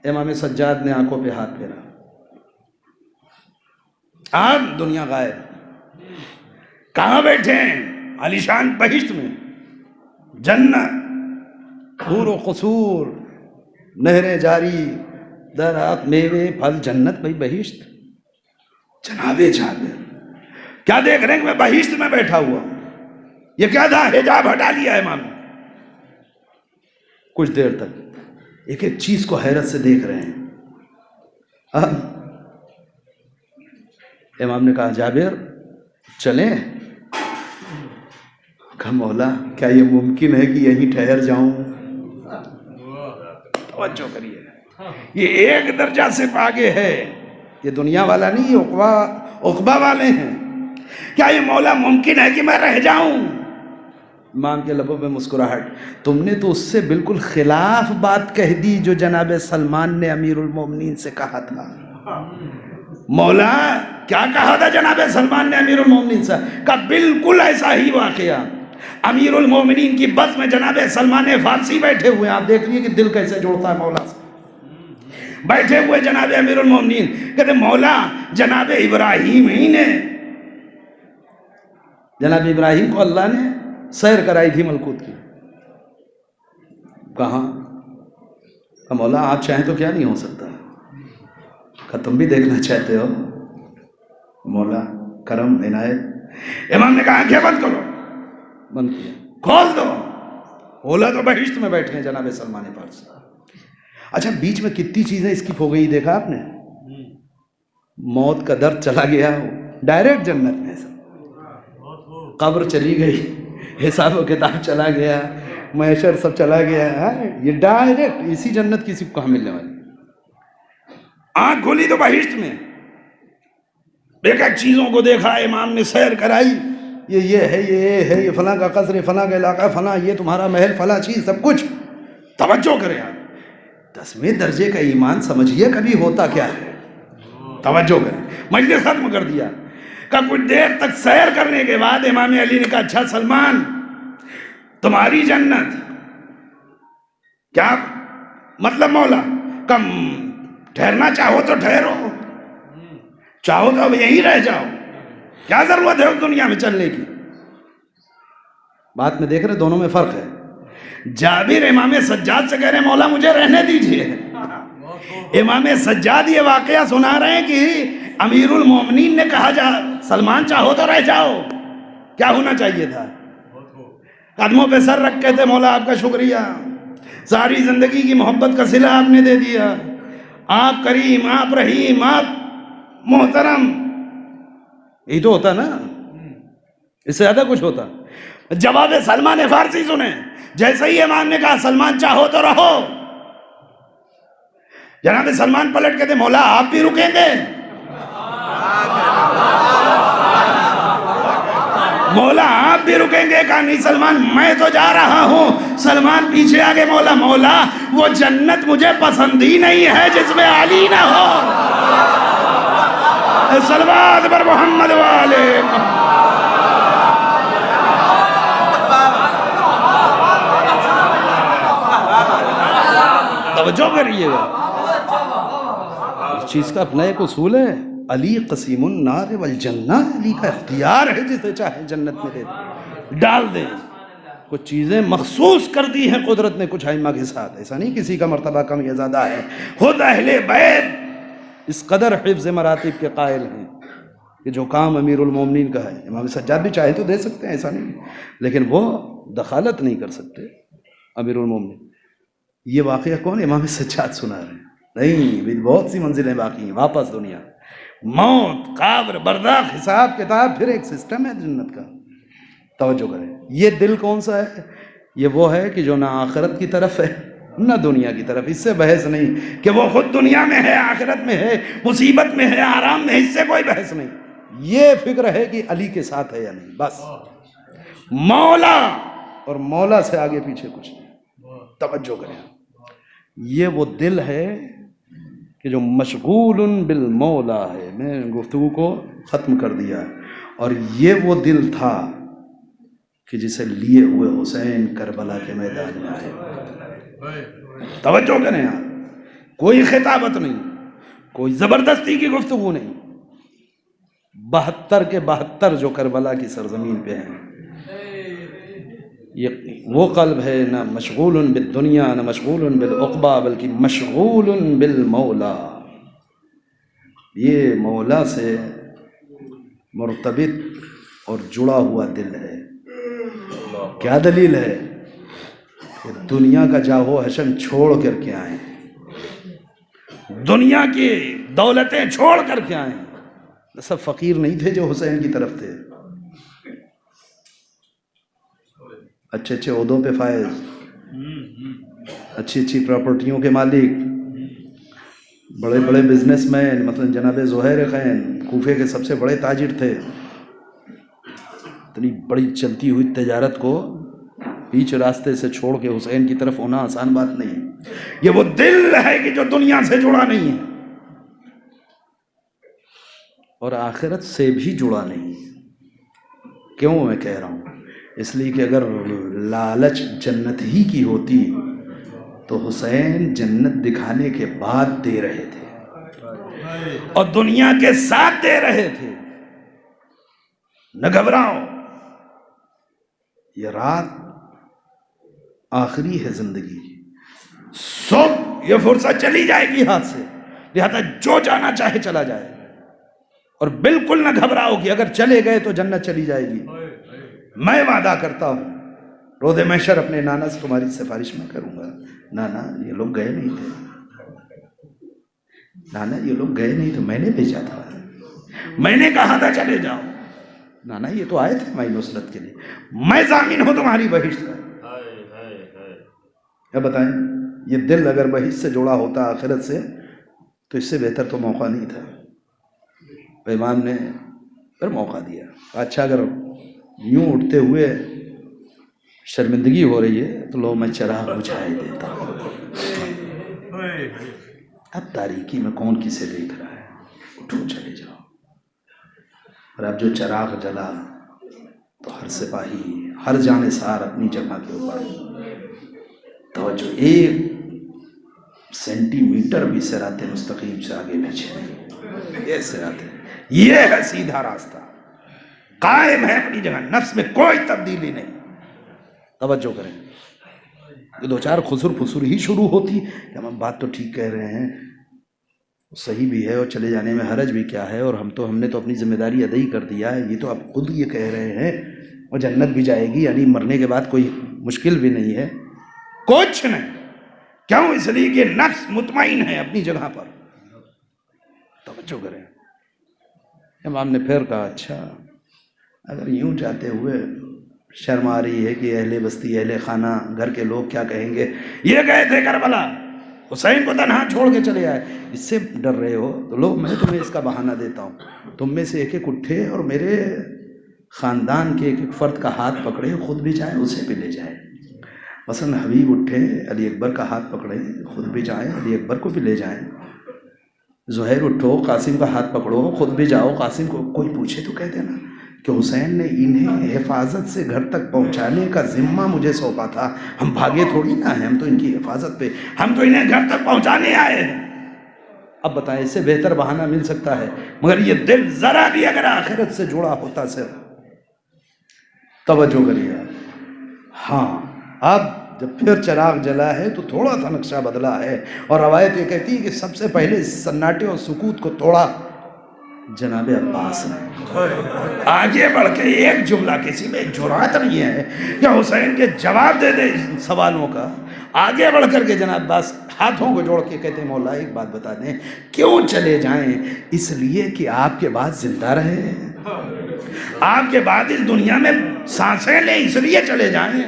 امام سجاد نے آنکھوں پہ ہاتھ پھیرا، آپ دنیا غائب، کہاں بیٹھے ہیں؟ عالیشان بہشت میں، جنت، حور و قصور، نہریں جاری، درخت، میوے، پھل، جنت، بھائی بہشت۔ جناب جابر کیا دیکھ رہے ہیں کہ میں بہشت میں بیٹھا ہوا ہوں؟ یہ کیا تھا؟ حجاب ہٹا لیا امام نے۔ کچھ دیر تک ایک ایک چیز کو حیرت سے دیکھ رہے ہیں۔ امام نے کہا جابر چلیں؟ کہا مولا کیا یہ ممکن ہے کہ یہیں ٹھہر جاؤں؟ توجہ کریے، یہ ایک درجہ سے آگے ہے، یہ دنیا والا نہیں، یہ عقبہ والے ہیں۔ کیا یہ مولا ممکن ہے کہ میں رہ جاؤں؟ امام کے لبوں پہ مسکراہٹ، تم نے تو اس سے بالکل خلاف بات کہہ دی جو جناب سلمان نے امیر المومنین سے کہا تھا۔ مولا کیا کہا تھا جناب سلمان نے امیر المومنین سے؟ کہا بالکل ایسا ہی واقعہ، امیر المومنین کی بس میں جناب سلمان فارسی بیٹھے ہوئے ہیں، آپ دیکھ لیے کہ دل کیسے جوڑتا ہے مولا سے۔ بیٹھے ہوئے جناب امیر المومنین کہتے مولا جناب ابراہیم ہی نے جناب ابراہیم کو اللہ نے سیر کرائی تھی ملکوت کی. کہاں؟ کہ مولا آپ چاہیں تو کیا نہیں ہو سکتا. کہ تم بھی دیکھنا چاہتے ہو؟ مولا کرم عنایت. امام نے کہا آنکھیں بند کرو. بند کیا. کھول دو. اولا تو بہشت میں بیٹھے ہیں جناب سلمان فارسی. اچھا بیچ میں کتنی چیزیں اسکپ ہو گئی دیکھا آپ نے؟ موت کا درد چلا گیا, ڈائریکٹ جنت میں. قبر چلی گئی, حساب و کتاب چلا گیا, محشر سب چلا گیا. یہ ڈائریکٹ اسی جنت کسی کو کہاں ملنے والی. آنکھ کھولی تو بہشت میں ایک ایک چیزوں کو دیکھا. امام نے سیر کرائی, یہ ہے, یہ ہے, یہ فلاں کا قصر, فلاں کا علاقہ, فلاں یہ تمہارا محل, فلاں چیز, سب کچھ. توجہ کریں آپ, 10ویں درجے کا ایمان سمجھیے کبھی ہوتا کیا ہے. توجہ کریں. مجلس ختم کر دیا. کہ کچھ دیر تک سیر کرنے کے بعد امام علی نے کہا اچھا سلمان تمہاری جنت کیا مطلب مولا؟ کم ٹھہرنا چاہو تو ٹھہرو, چاہو تو اب یہیں رہ جاؤ, کیا ضرورت ہے اس دنیا میں چلنے کی. بات میں دیکھ رہے دونوں میں فرق ہے. جابر امام سجاد سے کہہ رہے ہیں مولا مجھے رہنے دیجئے. امام سجاد یہ واقعہ سنا رہے ہیں کہ امیر المومنین نے کہا جا سلمان چاہو تو رہ جاؤ. کیا ہونا چاہیے تھا؟ قدموں پہ سر رکھ کے تھے مولا آپ کا شکریہ, ساری زندگی کی محبت کا صلہ آپ نے دے دیا, آپ کریم, آپ رحیم, آپ محترم. یہی تو ہوتا نا, اس سے زیادہ کچھ ہوتا. جواب سلمان فارسی سنیں. جیسے ہی امام نے کہا سلمان چاہو تو رہو, جناب سلمان پلٹ کے تھے مولا آپ بھی رکیں گے؟ مولا آپ بھی رکیں گے؟ کہا نہیں سلمان میں تو جا رہا ہوں. سلمان پیچھے آگے مولا مولا وہ جنت مجھے پسند ہی نہیں ہے جس میں علی نہ ہو. صلوات پر محمد والے. توجہ کریے گا, اس چیز کا اپنا ایک اصول ہے. علی قسیم النار والجنہ, علی کا اختیار ہے جسے چاہے جنت میں دے ڈال دیں. کچھ چیزیں مخصوص کر دی ہیں قدرت نے کچھ ائمہ کے ساتھ, ایسا نہیں کسی کا مرتبہ کم یا زیادہ ہے. خود اہل بیت اس قدر حفظ مراتب کے قائل ہیں کہ جو کام امیر المومنین کا ہے امام سجاد بھی چاہے تو دے سکتے ہیں, ایسا نہیں, لیکن وہ دخالت نہیں کر سکتے امیر المومنین. یہ واقعہ کون؟ امام سجاد سنا رہے ہیں. نہیں, بہت سی منزلیں باقی ہیں. واپس دنیا, موت, قبر, برزخ, حساب کتاب, پھر ایک سسٹم ہے جنت کا. توجہ کریں. یہ دل کون سا ہے؟ یہ وہ ہے کہ جو نہ آخرت کی طرف ہے نہ دنیا کی طرف. اس سے بحث نہیں کہ وہ خود دنیا میں ہے, آخرت میں ہے, مصیبت میں ہے, آرام میں ہے, اس سے کوئی بحث نہیں. یہ فکر ہے کہ علی کے ساتھ ہے یا نہیں, بس. مولا اور مولا سے آگے پیچھے کچھ نہیں. توجہ کریں. یہ وہ دل ہے کہ جو مشغول بالمولا ہے. میں گفتگو کو ختم کر دیا. اور یہ وہ دل تھا کہ جسے لیے ہوئے حسین کربلا کے میدان میں آئے. توجہ کریں آپ. کوئی خطابت نہیں, کوئی زبردستی کی گفتگو نہیں. 72 کے 72 جو کربلا کی سرزمین پہ ہیں, یہ وہ قلب ہے نہ مشغول بالدنیا نہ مشغول بالعقبہ, بلکہ مشغول بالمولا. یہ مولا سے مرتبط اور جڑا ہوا دل ہے. کیا دلیل ہے؟ کہ دنیا کا جاہو حشم چھوڑ کر کے آئیں, دنیا کی دولتیں چھوڑ کر کے آئیں. سب فقیر نہیں تھے جو حسین کی طرف تھے. اچھے اچھے عہدوں پہ فائز, اچھی اچھی پراپرٹیوں کے مالک, بڑے بڑے بزنس مین, مثلا جناب زہیر خین کوفے کے سب سے بڑے تاجر تھے. اتنی بڑی چلتی ہوئی تجارت کو بیچ راستے سے چھوڑ کے حسین کی طرف ہونا آسان بات نہیں. یہ وہ دل ہے کہ جو دنیا سے جڑا نہیں ہے اور آخرت سے بھی جڑا نہیں. کیوں میں کہہ رہا ہوں؟ اس لیے کہ اگر لالچ جنت ہی کی ہوتی تو حسین جنت دکھانے کے بعد دے رہے تھے اور دنیا کے ساتھ دے رہے تھے. نہ گھبراؤ, یہ رات آخری ہے زندگی، صبح یہ فرصت چلی جائے گی ہاتھ سے، لہذا جو جانا چاہے چلا جائے، اور بالکل نہ گھبراؤ کہ اگر چلے گئے تو جنت چلی جائے گی۔ میں وعدہ کرتا ہوں روز محشر اپنے نانا سے تمہاری سفارش میں کروں گا، نانا یہ لوگ گئے نہیں تھے، نانا یہ لوگ گئے نہیں تھے، میں نے بھیجا تھا، میں نے کہا تھا چلے جاؤ، نانا یہ تو آئے تھے ہماری نصرت کے لیے، میں ضامن ہوں تمہاری بہشت کا۔ اب بتائیں یہ دل اگر بہشت سے جوڑا ہوتا آخرت سے تو اس سے بہتر تو موقع نہیں تھا۔ امام نے پھر موقع دیا، اچھا اگر یوں اٹھتے ہوئے شرمندگی ہو رہی ہے تو لو میں چراغ بجھائے دیتا ہوں، اب تاریکی میں کون کسے دیکھ رہا ہے، اٹھو چلے جاؤ۔ اور اب جو چراغ جلا تو ہر سپاہی، ہر جانثار اپنی جگہ کے اوپر توجہ، ایک سینٹی میٹر بھی صراط مستقیم سے آگے پیچھے نہیں، یہ صراط، یہ ہے سیدھا راستہ، قائم ہے اپنی جگہ، نفس میں کوئی تبدیلی نہیں۔ توجہ کریں، یہ دو چار خسر پھسر ہی شروع ہوتی کہ ہم بات تو ٹھیک کہہ رہے ہیں، صحیح بھی ہے اور چلے جانے میں حرج بھی کیا ہے، اور ہم نے تو اپنی ذمہ داری ادا ہی کر دیا ہے، یہ تو آپ خود یہ کہہ رہے ہیں اور جنت بھی جائے گی، یعنی مرنے کے بعد کوئی مشکل بھی نہیں ہے، کچھ نہیں۔ کیوں؟ اس لیے کہ نفس مطمئن ہے اپنی جگہ پر۔ توجہ کریں، امام نے پھر کہا اچھا اگر یوں جاتے ہوئے شرم آ رہی ہے کہ اہل بستی، اہل خانہ، گھر کے لوگ کیا کہیں گے، یہ گئے تھے کربلا، حسین کو تنہا چھوڑ کے چلے آئے، اس سے ڈر رہے ہو تو لو میں تمہیں اس کا بہانہ دیتا ہوں، تم میں سے ایک ایک اٹھے اور میرے خاندان کے ایک ایک فرد کا ہاتھ پکڑے، خود بھی جائے اسے بھی لے جائے۔ مثلا حبیب اٹھے، علی اکبر کا ہاتھ پکڑے، خود بھی جائیں، علی اکبر کو بھی لے جائیں۔ زہیر اٹھو، قاسم کا ہاتھ پکڑو، خود بھی جاؤ، قاسم کو کوئی پوچھے تو کہہ دینا کہ حسین نے انہیں حفاظت سے گھر تک پہنچانے کا ذمہ مجھے سونپا تھا، ہم بھاگے تھوڑی نہ ہیں، ہم تو ان کی حفاظت پہ، ہم تو انہیں گھر تک پہنچانے آئے ہیں۔ اب بتائیں اس سے بہتر بہانہ مل سکتا ہے؟ مگر یہ دل ذرا بھی اگر آخرت سے جڑا ہوتا صرف، توجہ کریے۔ ہاں اب جب پھر چراغ جلا ہے تو تھوڑا سا نقشہ بدلا ہے، اور روایت یہ کہتی ہے کہ سب سے پہلے سناٹے اور سکوت کو توڑا جناب عباس نے۔ آگے بڑھ کے ایک جملہ، کسی میں جرات نہیں ہے کہ حسین کے جواب دے دے سوالوں کا، آگے بڑھ کر کے جناب عباس ہاتھوں کو جوڑ کے کہتے ہیں مولا ایک بات بتا دیں، کیوں چلے جائیں؟ اس لیے کہ آپ کے بعد زندہ رہے، آپ کے بعد اس دنیا میں سانسیں لیں، اس لیے چلے جائیں۔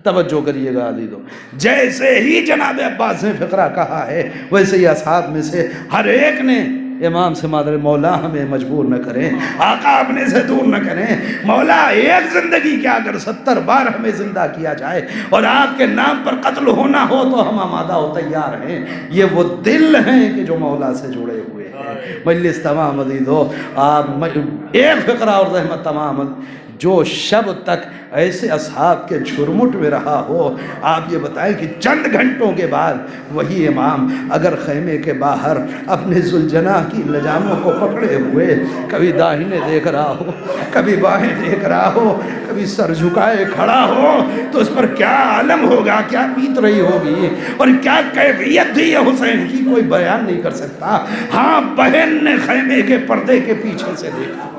توجہ کریے گا عزیزو، جیسے ہی جناب عباس نے فقرہ کہا ہے ویسے ہی اصحاب میں سے ہر ایک نے امام سے مادر مولا ہمیں مجبور نہ کریں، آقا اپنے سے دور نہ کریں، مولا ایک زندگی کیا اگر 70 بار ہمیں زندہ کیا جائے اور آپ کے نام پر قتل ہونا ہو تو ہم آمادہ و تیار ہیں۔ یہ وہ دل ہیں کہ جو مولا سے جڑے ہوئے ہیں۔ مجلس تمام عزیزو، آپ ایک فقرہ اور رحمت تمام، جو شب تک ایسے اصحاب کے جھرمٹ میں رہا ہو، آپ یہ بتائیں کہ چند گھنٹوں کے بعد وہی امام اگر خیمے کے باہر اپنے ذوالجناح کی لجاموں کو پکڑے ہوئے کبھی داہنے دیکھ رہا ہو، کبھی بائیں دیکھ رہا ہو، کبھی سر جھکائے کھڑا ہو تو اس پر کیا عالم ہوگا، کیا بیت رہی ہوگی اور کیا کیفیت تھی یہ حسین کی، کوئی بیان نہیں کر سکتا۔ ہاں بہن نے خیمے کے پردے کے پیچھے سے دیکھا،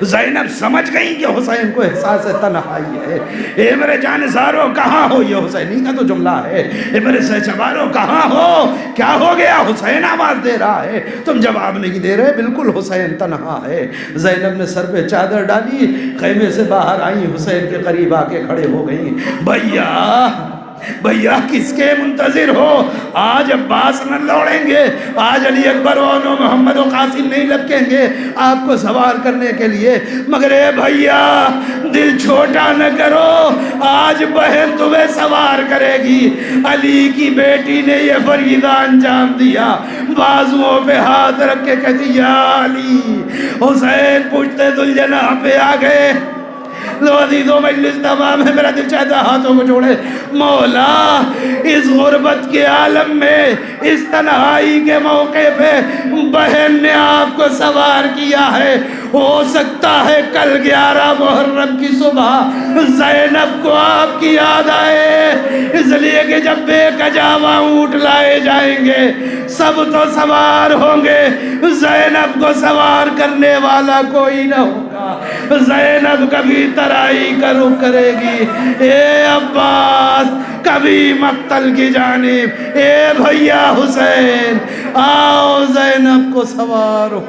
زینب سمجھ گئی کہ حسین کو احساس تنہائی ہے۔ اے میرے جانثارو کہاں ہو، یہ حسینی کا تو جملہ ہے، اے میرے سہچبارو کہاں ہو، کیا ہو گیا، حسین آواز دے رہا ہے، تم جواب نہیں دے رہے، بالکل حسین تنہا ہے۔ زینب نے سر پہ چادر ڈالی، خیمے سے باہر آئیں، حسین کے قریب آ کے کھڑے ہو گئیں۔ بھیا کس کے منتظر ہو؟ آج عباس نہ لوڑیں گے، آج علی اکبر و محمد و قاسم نہیں لپکیں گے آپ کو سوار کرنے کے لیے، مگر اے بھیا دل چھوٹا نہ کرو، آج بہن تمہیں سوار کرے گی۔ علی کی بیٹی نے یہ فریضہ انجام دیا، بازوؤں پہ ہاتھ رکھ کے کہتی یا علی، حسین پوچھتے ذوالجناح پہ آ گئے۔ لو عزیزو مجلس تمام ہے، میرا دل چاہتا ہاتھوں کو جوڑے، مولا اس غربت کے عالم میں، اس تنہائی کے موقع پہ بہن نے آپ کو سوار کیا ہے، ہو سکتا ہے کل 11 محرم کی صبح زینب کو آپ کی یاد آئے، اس لیے کہ جب بے کجاوا اونٹ لائے جائیں گے سب تو سوار ہوں گے، زینب کو سوار کرنے والا کوئی نہ ہوگا، زینب کبھی ترائی کا رخ کرے گی، اے عباس کبھی مقتل کی جانب، اے بھیا حسین آؤ زینب کو سوار ہو۔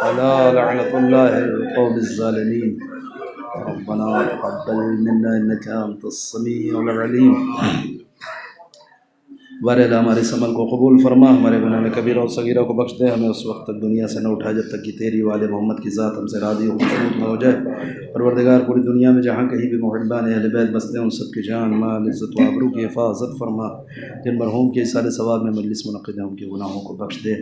الا لعنت اللہ القوم الظالمین ربنا تقبل منا انک انت السمیع العلیم۔ بہرحال ہمارے اس عمل کو قبول فرما، ہمارے گناہ کبیرہ اور صغیرہ کو بخش دے، ہمیں اس وقت تک دنیا سے نہ اٹھا جب تک کہ تیری والے محمد کی ذات ہم سے راضی و خوشنود نہ ہو جائے۔ پروردگار پوری دنیا میں جہاں کہیں بھی محبان اہل بیت بستے ہیں ان سب کی جان مال عزت و آبرو کی حفاظت فرما، جن مرحوم کے اصال ثواب میں مجلس منعقد ہے ان کے گناہوں کو بخش دے،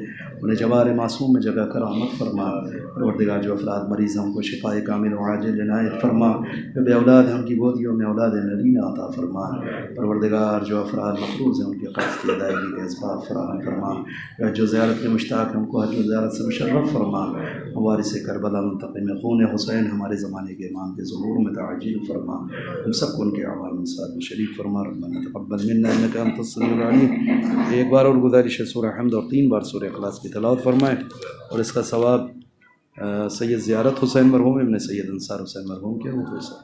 انہیں جوار معصوم میں جگہ کر رحمت فرما۔ پروردگار جو افراد مریض ہیں ان کو شفاء کامل و عاجل عنایت فرما، جو بے اولاد ہیں ان کی گودیوں میں اولاد نرینہ عطا فرما۔ پروردگار جو افراد مقروض ہیں ان کے قرض کی ادائیگی کے اسباب فراہم فرما، جو زیارت کے مشتاق ہیں ان کو حج و زیارت سے مشرف فرما۔ وارث کربلا منتقم خون حسین ہمارے زمانے کے امام کے ظہور میں تعجیل فرما، ہم سب کو ان کے اعمال میں ساتھ میں شریک فرما۔ ربنا تقبل منا انک انت السمیع العلیم۔ ایک بار اور گزارش ہے سورہ حمد اور 3 بار سورہ اخلاص کی تلاوت فرمائیں، اور اس کا ثواب سید زیارت حسین مرحوم ابن سید انصار حسین مرحوم کے روح سے